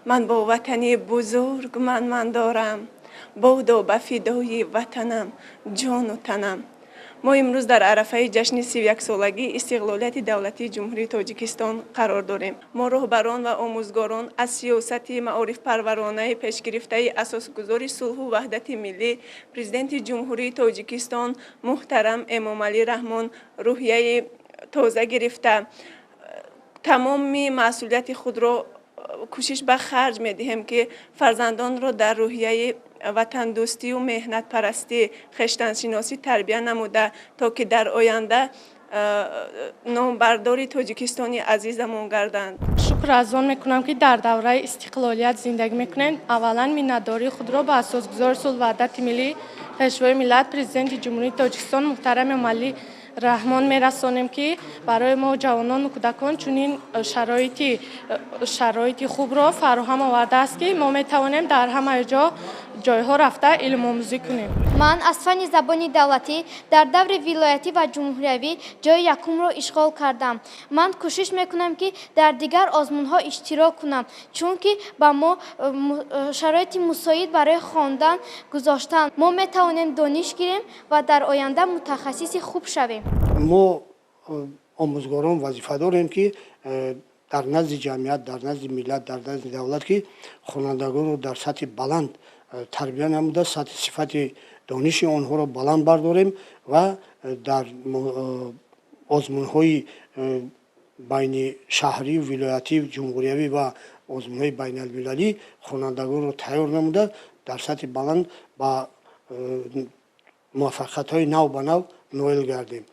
من با وطنی بزرگ من دارم، بودا به فدای وطنم جان و تنم. ما امروز در عرفه جشن 31 سالگی استقلالیت دولتی جمهوری تاجیکستان قرار داریم. ما راهبران و آموزگاران از سیاست معارف پرورانه پیشگرفته اساسگذار صلح و وحدت ملی پرزیدنت جمهوری تاجیکستان محترم امام علی رحمان روحیه تازه گرفته تمام مسئولیت خود را کوشش به خرج می‌دهیم که فرزندان را در روحیه وطن دوستی و مهنت پرستی خویشتن شناسی تربیت نموده تا که در آینده نامبردار تاجیکستانی عزیزمون گردند. شکر از آن میکنم که در دوره استقلالیت زندگی میکنند. اولا منتداری خود را به اساسگذار صلح و وحدت ملی پیشوای ملت پرزیدنت جمهوری تاجیکستان محترم امام علی رحمان میرسانیم که برای ما جوانان و کودکان چنین شرایط خوب را فراهم آورده است که ما میتوانیم در همه جایها رفته علم آموزی کنیم. من از فن زبان دولتی در دور ولایتی و جمهوری جای یکم را اشغال کردم. من کوشش میکنم که در دیگر آزمون‌ها اشتراک کنم، چون که با ما شرایط مساعد برای خواندن گذاشتن. ما میتوانیم دانش گیریم و در آینده متخصص خوب شویم. ما آموزگاران وظیفه داریم که در نزد جمعیت، در نزد ملت، در نزد دولت که خوانندگان رو در سطح بلند تربیت نموده، سطح صفت دانش آنها را بلند برداریم و در آزمون‌های بین شهری و ولایتی و جمهوری و آزمون‌های بین المللی خوانندگان را تیار نموده در سطح بلند با موفقیت‌های نو به نو نائل گردیم.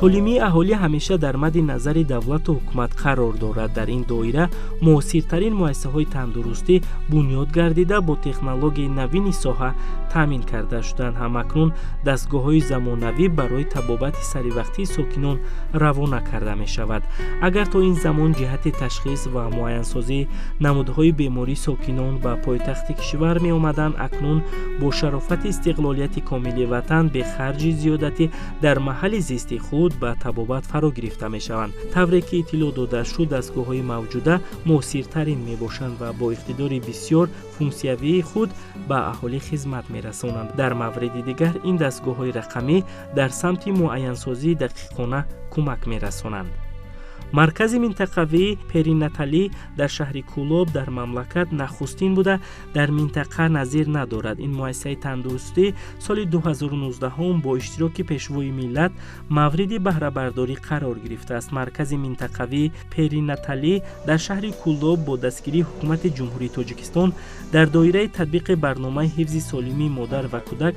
солимии аҳолӣ ҳамеша дар мадди назари давлату ҳукумат қарор дорад. дар ин доира муосиртарин муассисаҳои тандурустӣ бунёд гардида бо технологияи навини соҳа таъмин карда шуданд. ҳамакнун дастгоҳҳои замонавӣ барои табобати саривақтии сокинон равона карда мешавад. агар то ин замон ҷиҳати ташхис ва муайянсозии намудҳои бемории сокинон ба пойтахти кишвар меомаданд, акнун бо шарофати истиқлолияти комили ватан бе харҷи зиёдатӣ дар маҳалли зисти худ ба табобат фаро гирифта мешаванд. тавре ки иттилоъ дода шуд, дастгоҳҳои мавҷуда муосиртарин мебошанд ва бо иқтидори бисёр функсиявии худ ба аҳолӣ хизмат мерасонанд. дар мавриди дигар ин дастгоҳҳои рақамӣ дар самти муайянсозии дақиқона кӯмак мерасонанд. маркази минтақавии перинаталӣ дар шаҳри Кӯлоб дар мамлакат нахустин буда дар минтақа назир надорад. ин муассисаи тандурустӣ соли 2019 бо иштироки пешвои миллат мавриди баҳрабардорӣ қарор гирифтааст. маркази минтақавии перинаталӣ дар шаҳри Кӯлоб бо дастгирии ҳукумати ҷумҳурии Тоҷикистон дар доираи татбиқи барномаи ҳифзи солимии модар ва кӯдак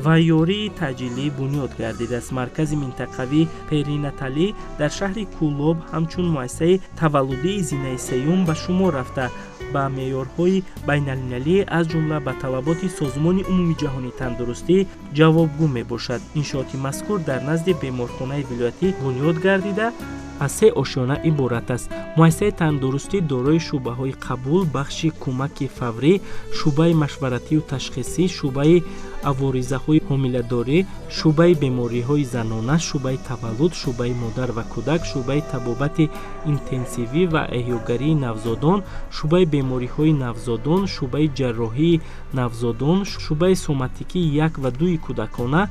ва ёрии таъҷилӣ бунёд гардидааст. маркази минтақавии перинаталӣ дар шаҳри Кӯлоб ҳамчун муассисаи таваллудии зинаи сеюм ба шумор рафта ба меъёрҳои байналмилалӣ аз ҷумла ба талаботи Созмони умумии ҷаҳонии тандурустӣ ҷавобгӯ мебошад. иншооти мазкур дар назди беморхонаи вилоятӣ бунёд гардида аз 3 ошёна иборат аст. муассисаи тандурустӣ дорои шуъбаҳои қабул, бахши кӯмаки фаврӣ, шуъбаи машваратию ташхисӣ, шуъбаи аворизаҳои ҳомиладорӣ, шуъбаи бемориҳои занона, шуъбаи таваллуд, шуъбаи модар ва кӯдак, шуъбаи табобати интенсивӣ ва эҳёгарии навзодон, шуъбаи бемориҳои навзодон, шуъбаи ҷарроҳии навзодон, шуъбаи соматикии 1 ва 2 кӯдакона,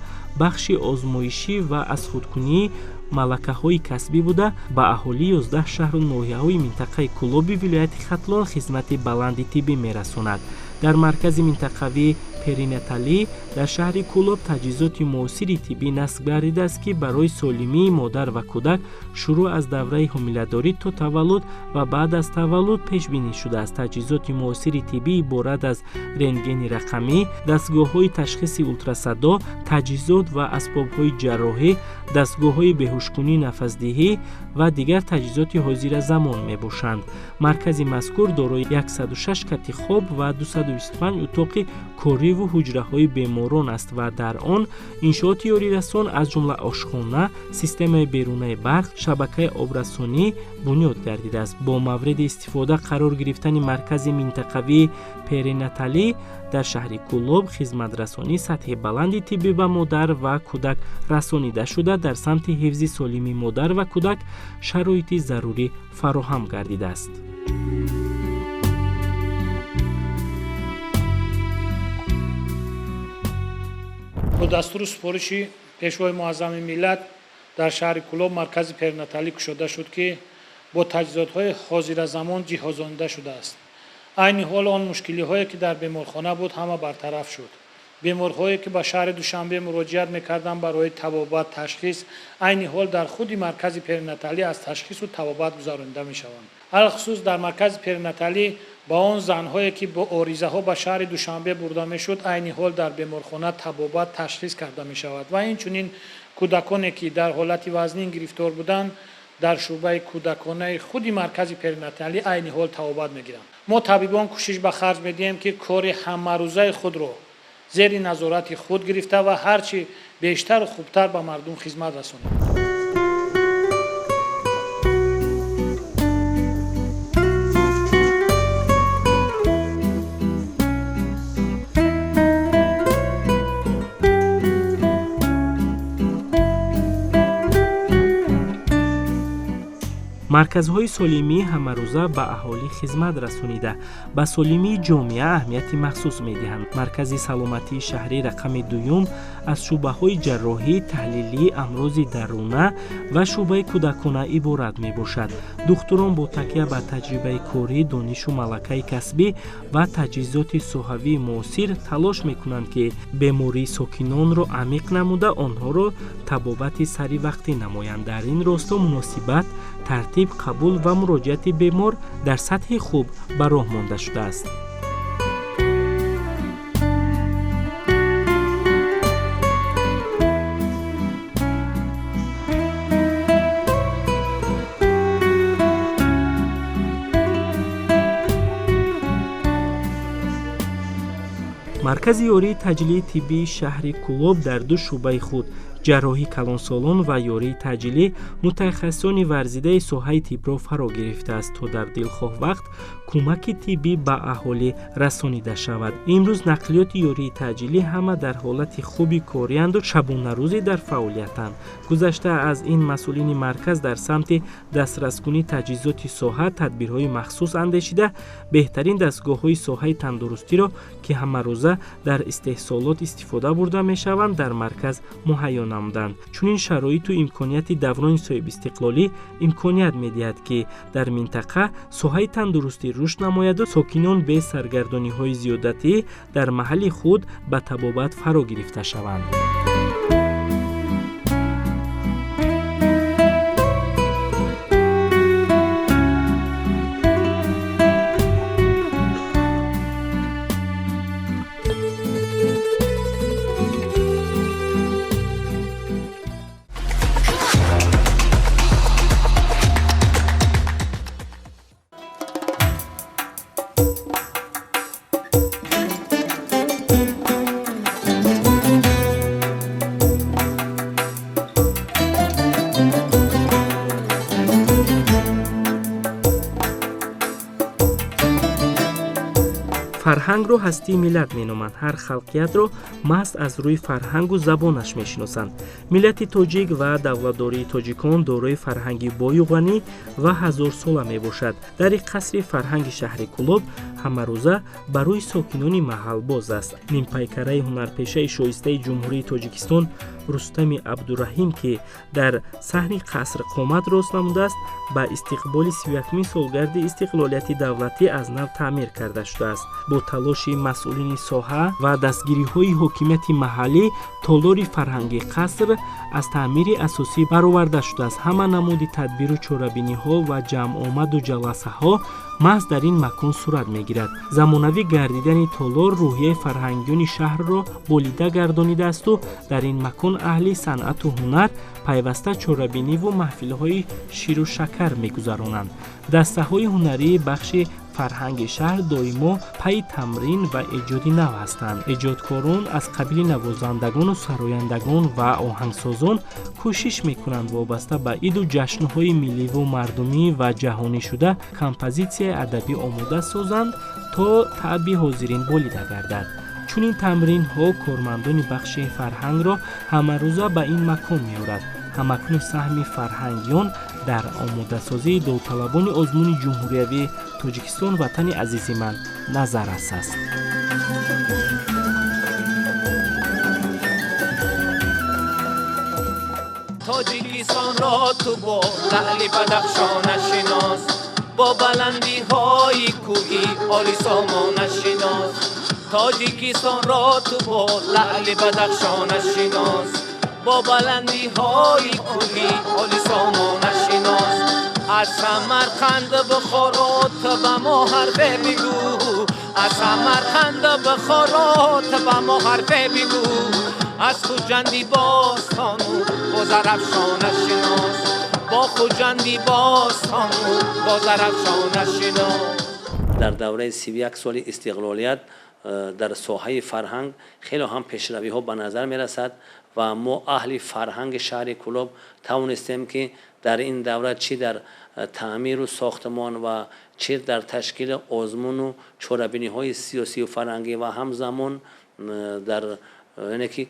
бахши озмоишӣ ва азхудкунии малакаҳои касбӣ буда ба аҳолии 11 шаҳру ноҳияҳои минтақаи Кӯлоби вилояти Хатлон хизмати баланди тиббӣ мерасонад. дар маркази минтақавии перинаталӣ дар шаҳри Кӯлоб таҷҳизоти муосири тиббӣ насб гардидааст, ки барои солимии модар ва кӯдак шурӯъ аз давраи ҳомиладорӣ то таваллуд ва баъд аз таваллуд пешбинӣ шудааст. таҷҳизоти муосири тиббӣ иборат аз рентгени рақамӣ, дастгоҳҳои ташхиси ултрасадо, таҷҳизот ва асбобҳои ҷарроҳӣ, дастгоҳҳои беҳушкунии нафасдиҳӣ ва дигар таҷҳизоти ҳозиразамон мебошанд. маркази мазкур дорои 106 кати хоб ва 225 утоқи кориву ҳуҷраҳои беморон аст ва дар он иншооти ёрирасон аз ҷумла ошхона, системаи берунаи барқ, шабакаи обрасонӣ бунёд гардидааст. бо мавриди истифода қарор гирифтани маркази минтақавии перинаталӣ дар шаҳри Кӯлоб хизматрасонии сатҳи баланди тиббӣ ба модар ва кӯдак расонида шуда дар самти ҳифзи солимии модар ва кӯдак шароити зарурӣ фароҳам гардидааст. бо дастури супориши пешвои муаззами миллат дар шаҳри Кӯлоб маркази перинаталӣ кушода шуд, ки бо таҷҳизотҳои ҳозиразамон ҷиҳозонида шудааст. айни ҳол он мушкилиҳое ки дар беморхона буд ҳама бартараф шуд. беморҳое ки ба шаҳри Душанбе муроҷиат мекарданд барои табобат, ташхис, айни ҳол дар худи маркази перинаталӣ аз ташхису табобат гузаронида мешаванд. алхусус дар маркази перинаталӣ ба он занҳое ки бо оризаҳо ба шаҳри Душанбе бурда мешуд, айни ҳол дар беморхона табобат, ташхис карда мешавад ва инчунин кӯдаконе ки дар ҳолати вазнин гирифтор буданд дар шуъбаи кӯдаконаи худи маркази перинаталӣ айни ҳол табобат мегиранд. мо табибон кӯшиш ба харҷ медиҳем, ки кори ҳамарӯзаи худро зери назорати худ гирифта ва ҳарчи бештару хубтар ба мардум хизмат расонем. марказҳои солимии ҳамарӯза ба аҳолӣ хизмат расонида ба солимии ҷомеа аҳамияти махсус медиҳанд. маркази саломатии шаҳрӣ рақами 2 аз шуъбаҳои ҷарроҳӣ, таҳлилӣ, амрози даруна ва шуъбаи кӯдакона иборат мебошад. духтурон бо такя ба таҷрибаи корӣ, донишу малакаи касбӣ ва таҷҳизоти соҳавии муосир талош мекунанд, ки бемории сокинонро амиқ намуда онҳоро табобати саривақтӣ намоянд. дар ин росто муносибат, тартиб, қабул ва муроҷиати бемор дар сатҳи хуб ба роҳ монда шудааст. маркази ёрии таъҷилии тиббии шаҳри Кӯлоб дар ду шуъбаи худ ҷарроҳии калонсолон ва ёрии таъҷилӣ мутахассисони варзидаи соҳаи тиббро фаро гирифтааст, то дар дилхоҳ вақт кӯмаки тиббӣ ба аҳолӣ расонида шавад. имрӯз нақлиёти ёрии таъҷилӣ ҳама дар ҳолати хуби кориянду шабонарӯзӣ дар фаъолиятанд. гузашта аз ин масъулини марказ дар самти дастраскунии таҷҳизоти соҳа тадбирҳои махсус андешида, беҳтарин дастгоҳҳои соҳаи тандурустиро ки ҳамарӯза дар истеҳсолот истифода бурда мешаванд, дар марказ муҳайё намуданд. чунин шароиту имконияти даврони соҳибистиқлолӣ имконият медиҳад, ки дар минтақа соҳаи тандурустӣ рушд намояду сокинон бе саргардониҳои зиёдатӣ дар маҳалли худ ба табобат фаро гирифта шаванд. фарҳангро ҳастии миллат меноманд. ҳар халқиятро маҳз аз рӯи фарҳангу забонаш мешиносанд. миллати тоҷик ва давлатдории тоҷикон дорои фарҳанги бою ғанӣ ва ҳазорсола мебошад. дари қасри фарҳанги шаҳри Кӯлоб ҳамарӯза ба рӯи сокинони маҳал боз аст. нимпайкараи ҳунарпешаи шоистаи ҷумҳурии Тоҷикистон Рустами Абдураҳим, ки дар саҳни қаср қомат рост намудааст, ба истиқболи 31-ми солгарди истиқлолияти давлатӣ аз нав таъмир карда шудааст. бо талоши масъулини соҳа ва дастгириҳои ҳокимияти маҳаллӣ толори фарҳанги қаср аз таъмири асосӣ бароварда шудааст. ҳама намуди тадбиру чорабиниҳо ва ҷамъомаду ҷаласаҳо маҳз дар ин макон сурат мегирад. замонавӣ гардидани толор рӯҳияи фарҳангиёни шаҳрро болида гардонидаасту дар ин макон аҳли санъату ҳунар пайваста чорабиниву маҳфилҳои ширу шакар мегузаронанд. дастаҳои ҳунарии бахши фарҳанги шаҳр доимо пайи тамрин ва эҷоди нав ҳастанд. эҷодкорон аз қабили навозандагону сарояндагон ва оҳангсозон кӯшиш мекунанд вобаста ба иду ҷашнҳои милливу мардумӣ ва ҷаҳонишуда композитсияи адабӣ омода созанд, то таъби ҳозирин болида гардад. чунин тамринҳо кормандони бахши фарҳангро ҳамарӯза ба ин макон меорад. ҳамакуни саҳми фарҳангиён дар омодасозии довталабони озмуни ҷумҳуриявии Тоҷикистон ватани азизи ман назаррас аст. тоҷикистонро ту бо лаъли бадахшонаш шинос, бо баландиҳои кӯҳи оли сомонаш шинос. тоҷикистонро ту бо лаъли бадахшонаш шинос, با بلندی های کوهی آلی سامانش شناس. از سمرقند بخارات به ما حرفه بگو، از سمرقند بخارات به ما حرفه بگو. از خوجندی باستان و با زرفشانش شناس، با خوجندی باستان و با زرفشانش شناس. در دوره 31 سال استقلالیت در ساحه فرهنگ خیلی هم پیشروی ها به نظر می رسد و ما اهل فرهنگ شهر کولاب توانستیم که در این دوره چی در تعمیر و ساختمان و چی در تشکیل آزمون و چوربینی های سیاسی و فرهنگی و همزمان در یعنی که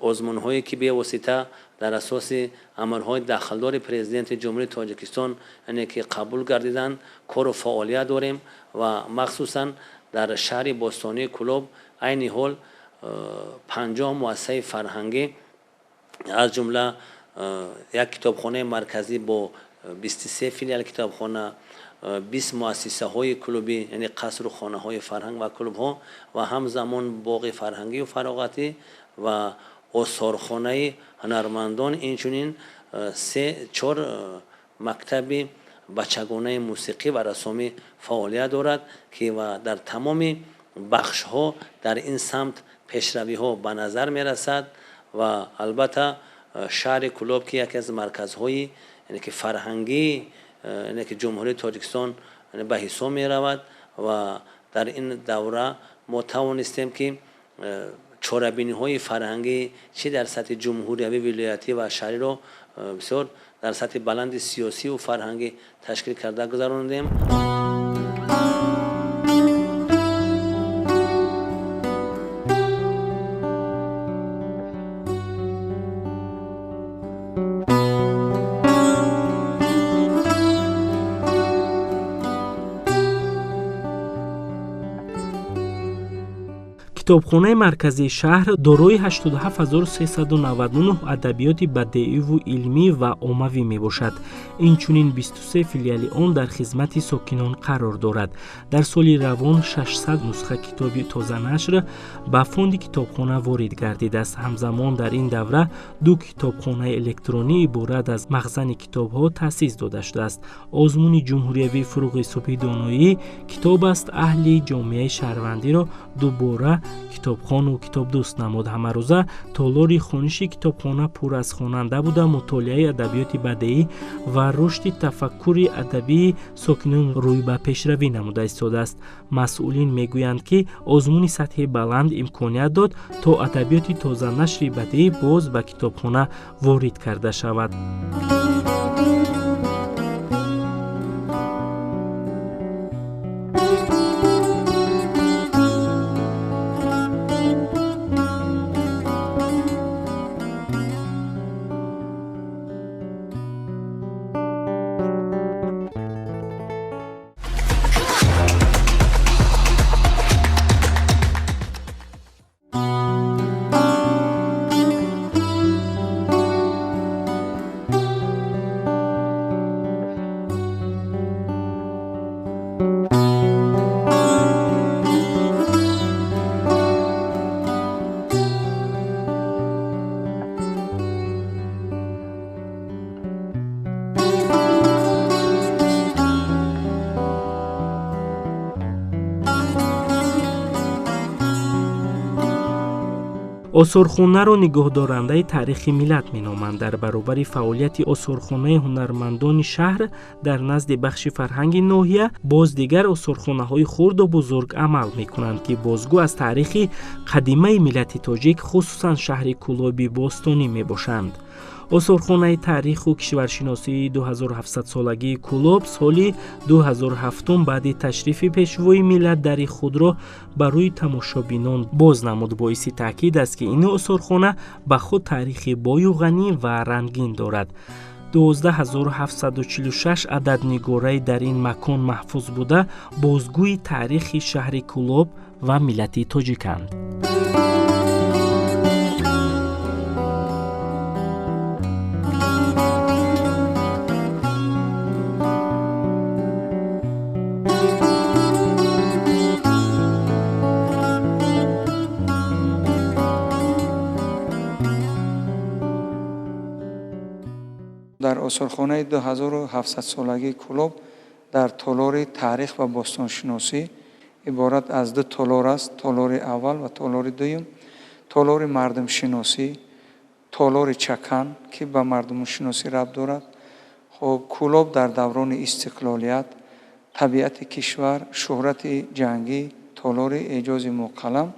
آزمون هایی که به واسطه در اساس امرهای داخلدار پرزیدنت جمهوری تاجیکستان یعنی که قبول گردیدن کار و فعالیت داریم و مخصوصا در شهر باستانی کولاب عین حال 50 مؤسسه فرهنگی از جمله یک کتابخانه مرکزی با 23 فیلیال کتابخانه، 20 مؤسسه های کلوبی یعنی قصر و خانه های فرهنگ و کلوب ها و همزمان باغ فرهنگی و فراغتی و آثارخانه هنرمندان، اینچنین 3-4 مکتب بچگانه موسیقی و رسامی فعالیت دارد که و در تمام بخش ها در این سمت پیشروی ها به نظر می رسد و البته شهر کولاب که یکی از مرکزهای یعنی که فرهنگی یعنی که جمهوری تاجیکستان به حساب می رود و در این دوره ما توانستیم که چاره‌بینی‌های فرهنگی چه در سطح جمهوری ولایتی و شهری رو بسیار در سطح بلند سیاسی و فرهنگی تشکیل کرده گذراندیم. کتابخانه مرکزی شهر دارای 87399 ادبیات بدیعی و علمی و عمومی میباشد. اینچنین 23 فیلیال آن در خدمت ساکنان قرار دارد. در سال روان 600 نسخه کتاب تازه نشر به فوند کتابخانه وارد گردیده است. همزمان در این دوره 2 کتابخانه الکترونی عبارت از مخزن کتاب‌ها تأسیس داده شده است. آزمون جمهوری فروغ صبح دانایی کتاب است اهل جامعه شهروندی را دوباره کتابخانه و کتاب دوست نمود. همه روزه تالار خوانش کتابخانه پر از خواننده بوده. مطالعه ادبیات بدیعی و رشد تفکر ادبی ساکنان روی به پیشروی نموده ایستاده است. مسئولین میگویند که آزمون سطح بلند امکانیت داد تا ادبیات تازه نشر بدیعی باز به کتابخانه وارد کرده شود. آثارخانه را نگهدارنده تاریخ ملت می‌نامند. در برابر فعالیت آثارخانه هنرمندان شهر در نزد بخش فرهنگ ناحیه باز دیگر آثارخانه‌های خرد و بزرگ عمل می‌کنند که بازگو از تاریخ قدیمی ملت تاجیک خصوصا شهر کلابی باستانی میباشند. آثارخانه تاریخ و کشورشناسی 2700 سالگی کلاب سال 2007 بعد تشریف پیشوای ملت در خود را برای تماشابینان باز نمود. باعث تاکید است که این آثارخانه به خود تاریخ بای و غنی و رنگین دارد. 12746 عدد نگاره در این مکان محفوظ بوده بازگوی تاریخ شهر کلاب و ملت تاجیکند. در آثارخانه 2700 سالگی کلاب در تالار تاریخ و باستانشناسی عبارت از 2 تالار است. تالار اول و تالار دوم. تالار مردم شناسی، تالار چکن که به مردم شناسی ربط دارد. خب کلاب در دوران استقلالیت، طبیعت کشور، شهرت جنگی، تالار اعجاز مقلم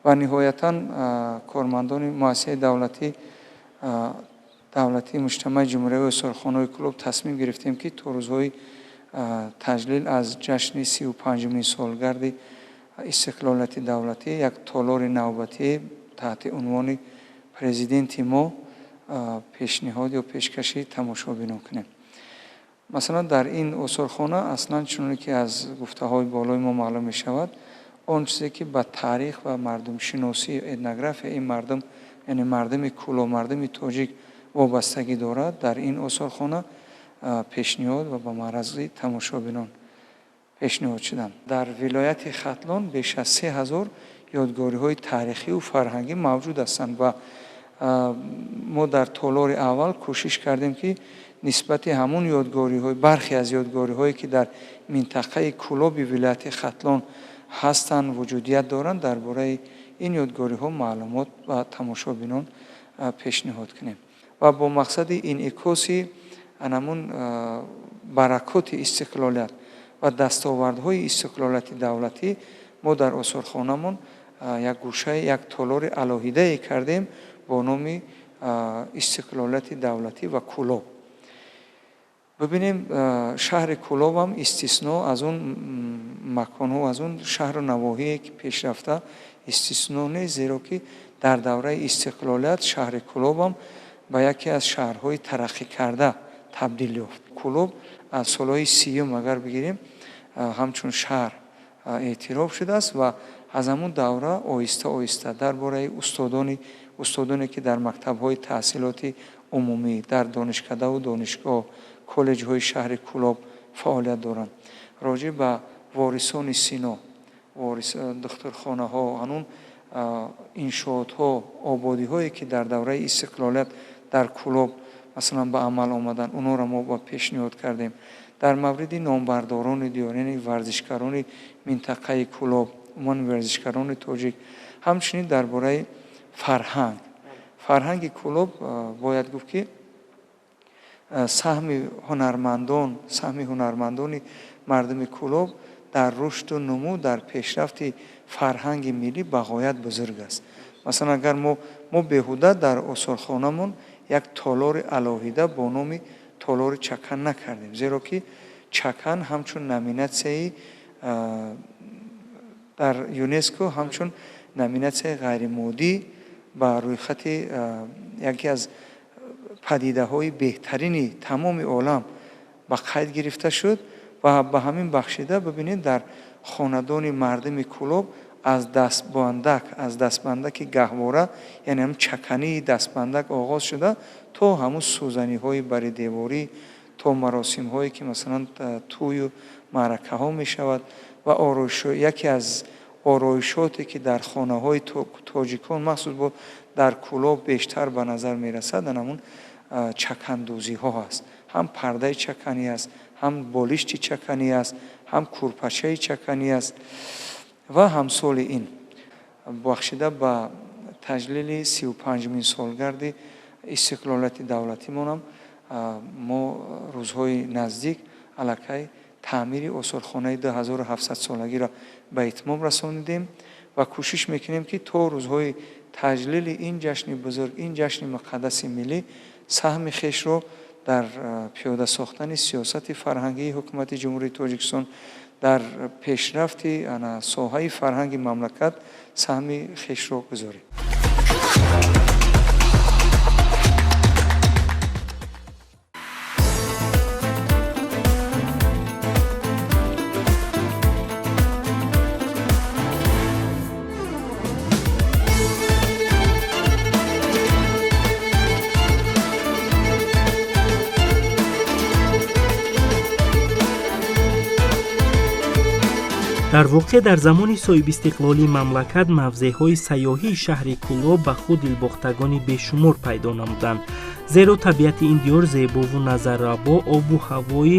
و نهایتاً کارمندان مؤسسه دولتی مجتمع جمهوری آثارخانه کلاب تصمیم گرفتیم که تا روزهای تجلیل از جشن 35مین سالگرد استقلالیت دولتی یک تالار نوبتی تحت عنوان پرزیدنت ما پیشنهاد یا پیشکشی تماشابینان کنیم. مثلا در این آثارخانه اصلا چون که از گفته های بالای ما معلوم می شود آن چیزی که به تاریخ و مردم شناسی اتنوگرافی این مردم یعنی مردم کلاب مردم تاجیک وابستگی دارد در این آثارخانه پیشنهاد و به معرض تماشابینان پیشنهاد شدند. در ولایت ختلان بیش از 3000 یادگاری های تاریخی و فرهنگی موجود هستند و ما در تالار اول کوشش کردیم که نسبت همون یادگاری های برخی از یادگاری هایی که در منطقه کلاب ولایت ختلان هستند وجودیت دارند درباره این یادگاری ها معلومات و تماشابینان پیشنهاد کنیم و با مقصد این اکاسی انمون برکات استقلالیت و دستاوردهای استقلالیت دولتی ما در آثارخانه‌مون як гӯшаи як толори алоҳидае кардем бо номи истиқлолияти давлатӣ ва кӯлоб. бибинем шаҳри кӯлобам истисно аз он маконҳо аз он шаҳру навоҳие ки пешрафта истисно нест, зеро ки дар давраи истиқлолият шаҳри кӯлобам ба яке аз шаҳрҳои тараққикарда табдил ёфт. кӯлоб аз солҳои 30 агар бигирем ҳамчун шаҳр эътироф шудааст ва аз ҳамун давра оҳиста оҳиста дар бораи устодоне ки дар мактабҳои таҳсилоти умумӣ дар донишкадаву донишгоҳ коллеҷҳои шаҳри кӯлоб фаъолият доранд, роҷеъ ба ворисони сино, духтурхонаҳо, ҳанун иншоотҳо, ободиҳое ки дар давраи истиқлолият дар кӯлоб масалан ба амал омаданд, онҳоро мо ба пешниҳод кардем. дар мавриди номбардорони диёр, яъне варзишгарони минтақаи кӯлоб, умуман варзишгарони тоҷик, ҳамчунин дар бораи фарҳанги кӯлоб бояд гуфт ки саҳми ҳунармандони мардуми кӯлоб дар рушду нумӯ дар пешрафти фарҳанги миллӣ ба ғоят бузург аст. масалан агар мо беҳуда дар осорхонамон як толори алоҳида бо номи толори чакан накардем, зеро ки чакан ҳамчун номинатсияи дар юнеско ҳамчун номинатсияи ғайримоддӣ ба рӯйхати яке аз падидаҳои беҳтарини тамоми олам ба қайд гирифта шуд ва ба ҳамин бахшида бибинед дар хонадони мардуми кӯлоб аз дастбандаки гаҳвора, яъне ҳам чакании дастбандак оғоз шуда то ҳамун сӯзаниҳои баридеворӣ, то маросимҳое ки масалан тӯю маъракаҳо мешавад ва яке аз ороишоте ки дар хонаҳои тоҷикон махсус бо дар кӯлоб бештар ба назар мерасад ҳамун чакандӯзиҳо аст. ҳам пардаи чаканӣ аст, ҳам болишти чаканӣ аст, ҳам курпачаи чаканӣ аст ва ҳамсоли ин. бахшида ба таҷлили 35-мин солгарди истиқлолияти давлатимонам мо рӯзҳои наздик аллакай таъмири осорхонаи 2700-солагиро ба итмом расонидем ва кӯшиш мекунем ки то рӯзҳои таҷлили ин ҷашни бузург, ин ҷашни муқаддаси миллӣ саҳми хешро дар пиёда сохтани сиёсати фарҳангии ҳукумати ҷумҳурии Тоҷикистон дар пешрафти соҳаи фарҳанги мамлакат саҳми хешро гузорем. дар воқеъ дар замони соҳибистиқлолии мамлакат мавзеъҳои сайёҳии шаҳри кӯлоб ба худ дилбохтагони бешумор пайдо намуданд, зеро табиати ин диёр зебову назаррабо, обу ҳавои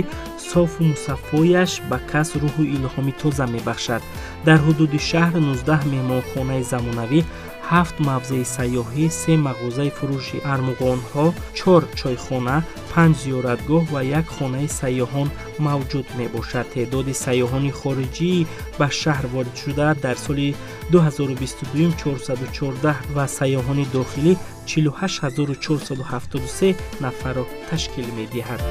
софу мусаффояш ба кас рӯҳу илҳоми тоза мебахшад. дар ҳудуди шаҳр 19 меҳмонхонаи замонавӣ, 7 мавзеи сайёҳӣ, 3 мағозаи фурӯши армуғонҳо, 4 чойхона, 5 зиёратгоҳ ва 1 хонаи сайёҳон мавҷуд мебошад. теъдоди сайёҳони хориҷӣ ба шаҳр ворид шуда дар соли 2022 414 ва сайёҳони дохилӣ 48473 нафарро ташкил медиҳад.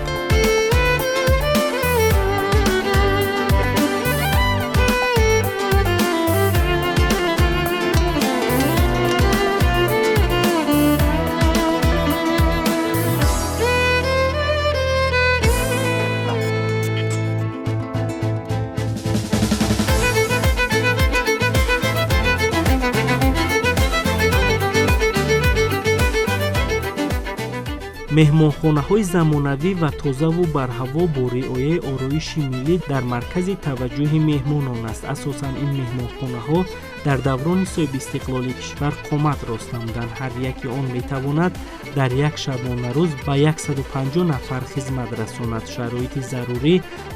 меҳмонхонаҳои замонавӣ ва тозаву барҳаво бо риояи ороиши миллӣ дар маркази таваҷҷӯҳи меҳмонон аст. асосан ин меҳмонхонаҳо дар даврони соҳибистиқлолии кишвар қомат рост намуданд. ҳар яки он метавонад дар як шабонарӯз ба 150 нафар хизмат расонад. шароити зарурӣ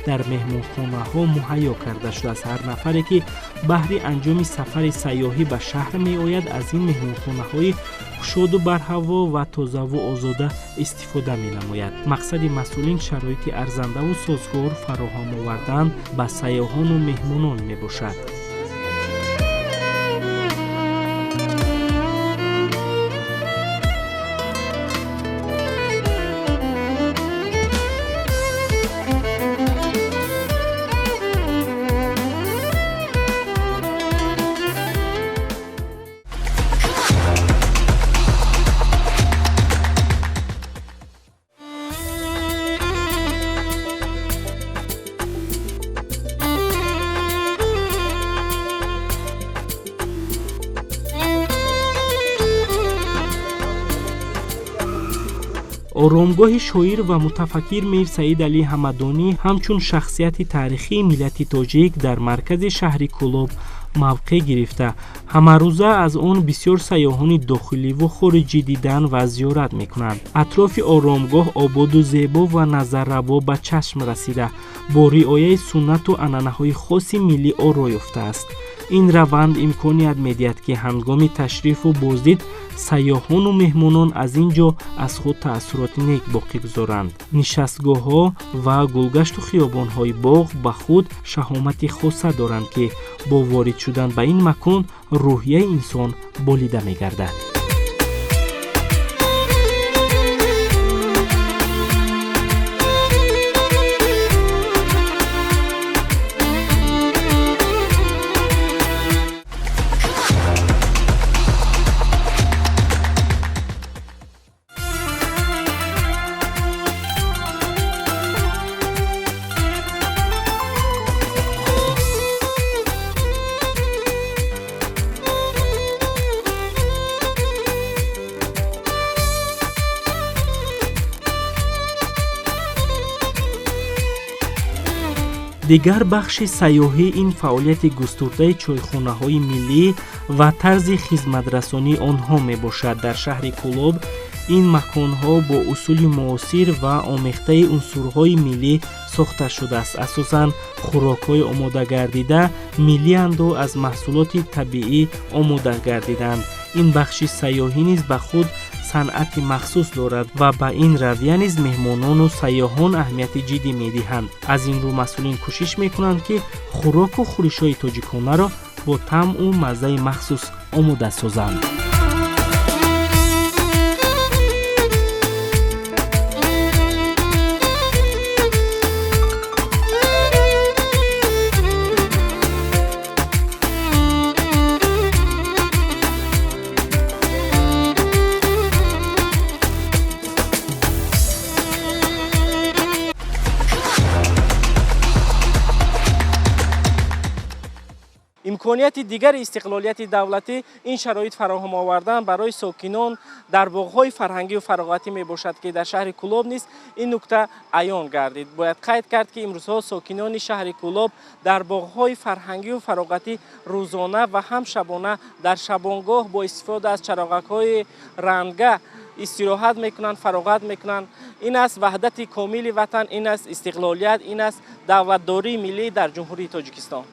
дар меҳмонхонаҳо муҳайё карда шудааст. ҳар нафаре ки баҳри анҷоми сафари сайёҳӣ ба шаҳр меояд аз ин меҳмонхонаҳои кушоду барҳаво ва тозаву озода истифода менамояд. мақсади масъулин шароити арзандаву созгор фароҳам овардан ба сайёҳону меҳмонон мебошад. оромгоҳи шоир ва мутафаккир Мир Саид Али Ҳамадонӣ ҳамчун шахсияти таърихии миллати тоҷик дар маркази шаҳри Кӯлоб мавқеъ гирифта, ҳамарӯза аз он бисёр сайёҳони дохиливу хориҷӣ дидан ва зиёрат мекунанд. Атрофи оромгоҳ ободу зебо ва назарраво ба чашм расида, бо риояи суннату анъанаҳои хоси миллӣ оро ёфтааст. ин раванд имконият медиҳад ки ҳангоми ташрифу боздид сайёҳону меҳмонон аз ин ҷо аз худ таассуроти нек боқӣ гузоранд. нишастгоҳҳо ва гулгашту хиёбонҳои боғ ба худ шаҳомати хоса доранд, ки бо ворид шудан ба ин макон рӯҳияи инсон болида мегардад. дигар бахши сайёҳӣ ин фаъолияти густурдаи чойхонаҳои миллӣ ва тарзи хизматрасонии онҳо мебошад. дар шаҳри Кӯлоб ин маконҳо бо усули муосир ва омехтаи унсурҳои миллӣ сохта шудааст. асосан хӯрокҳои омодагардида миллианду аз маҳсулоти табиӣ омода гардиданд. ин бахши сайёҳӣ низ ба худ санъати махсус дорад ва ба ин равия низ меҳмонону сайёҳон аҳамияти ҷиддӣ медиҳанд. аз ин рӯ масъулин кӯшиш мекунанд ки хӯроку хӯришҳои тоҷиконаро бо таъму маззаи махсус омода созанд. имконияти дигари истиқлолияти давлатӣ ин шароит фароҳам овардан барои сокинон дар боғҳои фарҳангию фароғатӣ мебошад, ки дар шаҳри Кӯлоб низ ин нукта аён гардид. бояд қайд кард, ки имрӯзҳо сокинони шаҳри Кӯлоб дар боғҳои фарҳангию фароғатӣ рӯзона ва ҳам шабона дар шабонгоҳ бо истифода аз чароғакҳои рангга истироҳат мекунанд, фароғат мекунанд. ин аст ваҳдати комили ватан, ин аст истиқлолият, ин аст давлатдории миллӣ дар ҷумҳурии Тоҷикистон.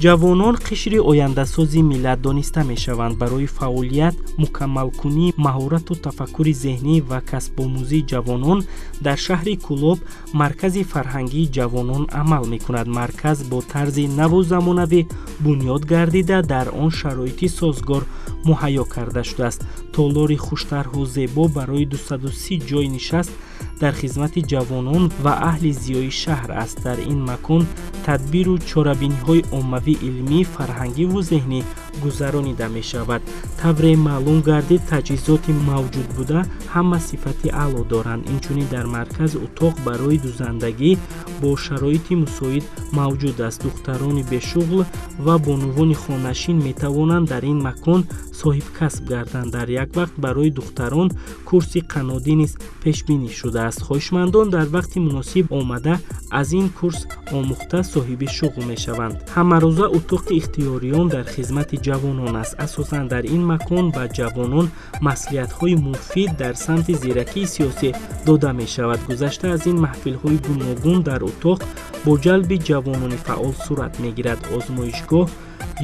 ҷавонон қишри ояндасози миллат дониста мешаванд. Барои фаъолият, мукаммалкунии маҳорату тафаккури зеҳнӣ ва касбомӯзии ҷавонон дар шаҳри Кӯлоб маркази фарҳангии ҷавонон амал мекунад. Марказ бо тарзи наву замонавӣ бунёд гардида дар он шароити созгор муҳайё карда шудааст. Толори хуштарҳу зебо барои 230 ҷой нишаст дар хизмати ҷавонон ва аҳли зиёи шаҳр аст. Дар ин макон тадбиру чорабиниҳои оммавӣ илмӣ, фарҳангиву зеҳнӣ гузаронида мешавад. тавре маълум гардид таҷҳизоти мавҷуд буда ҳама сифати аъло доранд. Инчунин дар марказ утоқ барои дузандагӣ бо шароити мусоид мавҷуд аст. духтарони бешуғл ва бонувони хонашин метавонанд дар ин макон соҳибкасб гарданд. дар як вақт барои духтарон курси қаннодӣ низ пешбинӣ шудааст. хоҳишмандон дар вақти муносиб омада аз ин курс омӯхта соҳиби шуғл мешаванд. ҳамарӯза утоқи ихтиёриён дар хизмати ҷавонон аст. асосан дар ин макон ба ҷавонон маслиҳатҳои муфид дар самти зиракии сиёсӣ дода мешавад. гузашта аз ин маҳфилҳои гуногун дар утоқ бо ҷалби ҷавонони фаъол сурат мегирад. озмоишгоҳ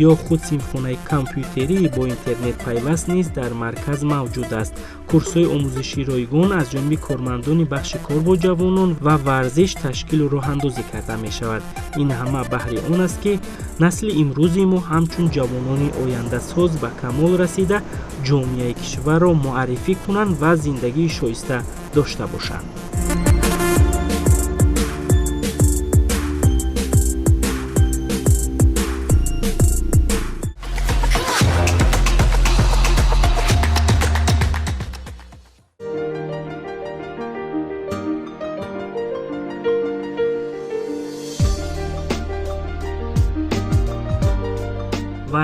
ё худ симхонаи компютерӣ бо интернет пайваст низ дар марказ мавҷуд аст. курсҳои омӯзиши ройгон аз ҷониби кормандони бахши кор бо ҷавонон ва варзиш ташкилу роҳандозӣ карда мешавад. ин ҳама баҳри он аст ки насли имрӯзи мо ҳамчун ҷавонони ояндасоз ба камол расида ҷомеаи кишварро муаррифӣ кунанд ва зиндагии шоиста дошта бошанд.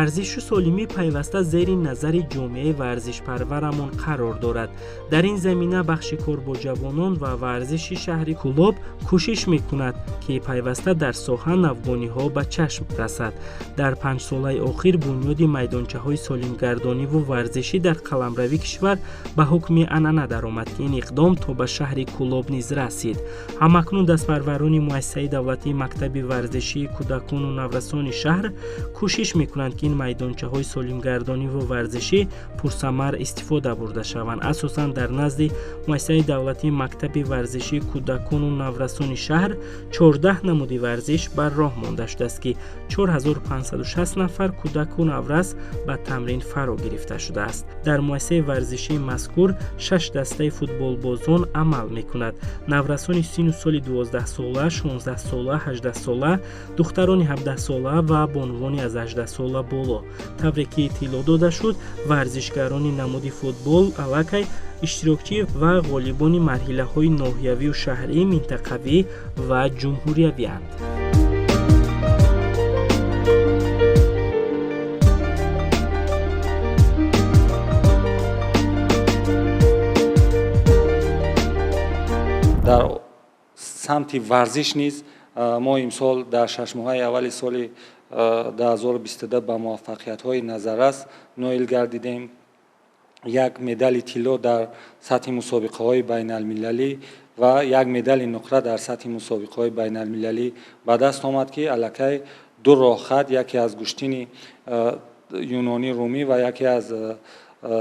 варзишу солимӣ пайваста зери назари ҷомеаи варзишпарварамон қарор дорад. дар ин замина бахши кор бо ҷавонон ва варзиши шаҳри Кӯлоб кӯшиш мекунад ки пайваста дар соҳа навбониҳо ба чашм расад. дар 5 солаи охир бунёди майдончаҳои солимгардониву варзишӣ дар қаламрави кишвар ба ҳукми анъана даромад ки ин иқдом то ба шаҳри Кӯлоб низ расид. ҳамакнун дастпарварони муассисаи давлатии мактаби варзишии кӯдакону наврасони шаҳр кӯшиш мекунанд ин майдончаҳои солимгардониву варзишӣ пурсамар истифода бурда шаванд. асосан дар назди муассисаи давлатии мактаби варзишии кӯдакону наврасони шаҳр 14 намуди варзиш бар роҳ монда шудааст ки 4560 нафар кӯдаку наврас ба тамрин фаро гирифта шудааст. дар муассисаи варзишии мазкур 6 дастаи футболбозон амал мекунад. наврасони сину соли 12 сола, 16 сола, 18 сола, духтарони 17 сола ва бонувони аз 18 сола боло. тавре ки иттилоъ дода шуд, варзишгарони намуди футбол аллакай иштирокчӣ ва ғолибони марҳилаҳои ноҳиявию шаҳрӣ, минтақавӣ ва ҷумҳуриявианд. дар самти варзиш низ мо имсол дар 6 моҳаи аввали соли 2022 ба муваффақиятҳои назаррас ноил гардидем. як медали тилло дар сатҳи мусобиқаҳои байналмилалӣ ва як медали нуқра дар сатҳи мусобиқаҳои байналмилалӣ ба даст омад ки аллакай ду роҳхат, яке аз гӯштини юнонӣ румӣ ва яке аз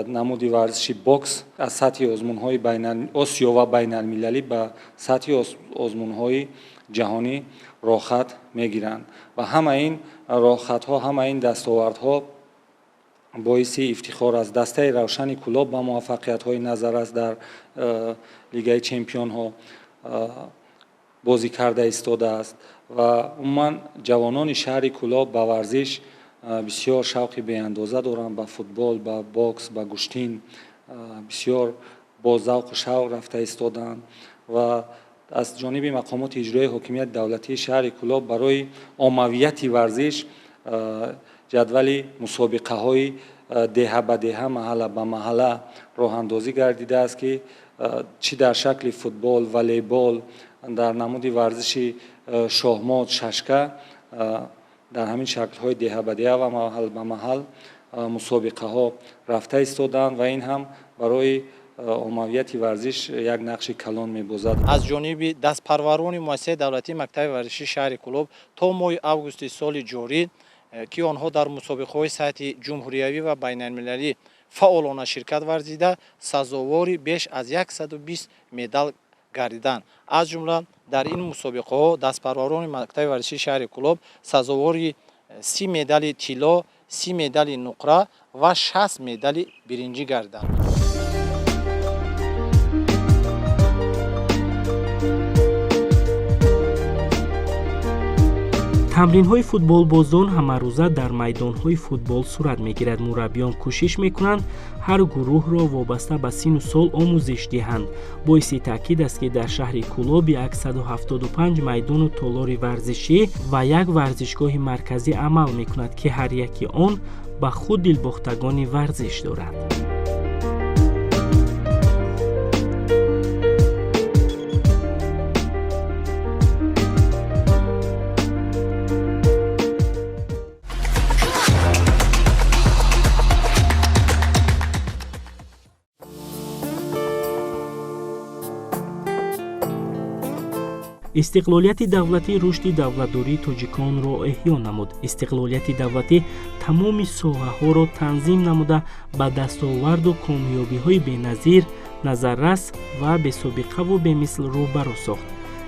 намуди варзиши бокс аз сатҳи озмунҳои осиё ва байналмилалӣ ба сатҳи озмунҳои ҷаҳонӣ роҳхат мегиранд ва ҳама ин роҳхатҳо, ҳама ин дастовардҳо боиси ифтихор аст. дастаи равшани Кӯлоб ба муваффақиятҳои назаррас дар лигаи чемпионҳо бозӣ карда истодааст ва умуман ҷавонони шаҳри Кӯлоб ба варзиш бисёр шавқи беандоза доранд. ба футбол, ба бокс, ба гӯштин бисёр бо завқу шавқ рафта истоданд ва аз ҷониби мақомоти иҷроии ҳокимияти давлатии шаҳри Кӯлоб барои оммавияти варзиш ҷадвали мусобиқаҳои деҳа ба деҳа, маҳалла ба маҳалла роҳандозӣ гардидааст ки чӣ дар шакли футбол, волейбол, дар намуди варзиши шоҳмот, шашка, дар ҳамин шаклҳои деҳа ба деҳа ва маҳал ба маҳал мусобиқаҳо рафта истоданд ва ин ҳам барои оммавияти варзиш як нақши калон мебозад. аз ҷониби дастпарварони муассисаи давлатии мактаби варзишии шаҳри Кӯлоб то моҳи августи соли ҷорӣ که آنها در مسابقه‌های سطح جمهوریوی و بین‌المللی فعالانه شرکت ورزیده سزاوار بیش از 120 مدال گردیدند. از جمله در این مسابقه‌ها دستپروران مکتب ورزشی شهر کلوب سزاوار 30 مدال طلا، 30 مدال نقره و 60 مدال برنجی گردیدند. тамринҳои футболбозон ҳамарӯза дар майдонҳои футбол сурат мегирад. мураббиён кӯшиш мекунанд ҳар гурӯҳро вобаста ба сину сол омӯзиш диҳанд. боиси таъкид аст ки дар шаҳри кӯлоб 175 майдону толори варзишӣ ва як варзишгоҳи марказӣ амал мекунад ки ҳар яки он ба худ дилбохтагони варзиш дорад. استقلالیت دولتی رشد دولتداری تاجیکان را احیا نمود. استقلالیت دولتی تمام ساحه‌ها را تنظیم نموده به دستاورد و کامیابی‌های بی‌نظیر نظررس و بی‌سابقه و بی‌مثل روبرو ساخت.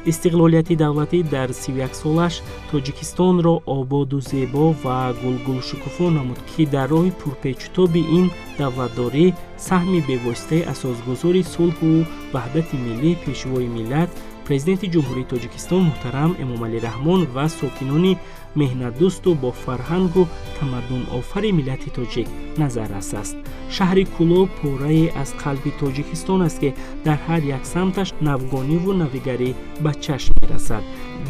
استقلالیت دولتی در 31 سالش تاجیکستان را آباد و زیبا و گلگل شکوفا نمود که در راه پرپیچ‌وتاب این دولتداری سهمی بی‌واسطه اساسگذار صلح و وحدت ملی پیشوای ملت پرزیدنت جمهوری تاجیکستان محترم امامعلی رحمان و ساکنان مهنت‌دوست و با فرهنگ و تمدن آفر ملت تاجیک نظررس است. شهر کولوب پاره از قلب تاجیکستان است که در هر یک سمتش نوگانی و نویگری به چشم می‌رسد.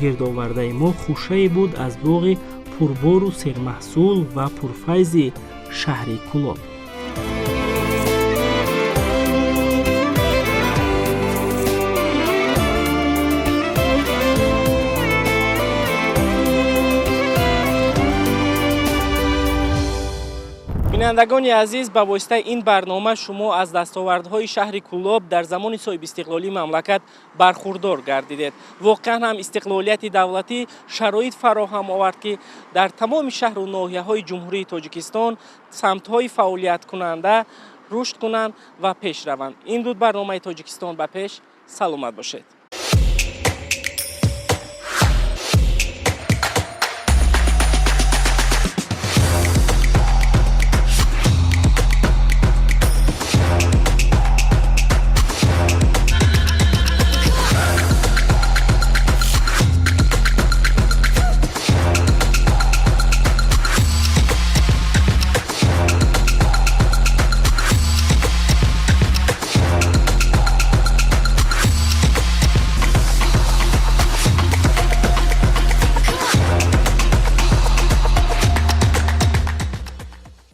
گردآورده ما خوشه بود از باغ پربار و سرمحصول و پرفیض شهر کولوب. بینندگان عزیز، با واسطه این برنامه شما از دستاوردهای شهر کولوب در زمان صاحب استقلالی مملکت برخوردار گردیدید. واقعا هم استقلالیت دولتی شرایط فراهم آورد که در تمام شهر و ناحیه‌های جمهوری تاجیکستان سمت‌های فعالیت کننده رشد کنند و پیش روند. این بود برنامه تاجیکستان به پیش. سلامت باشید.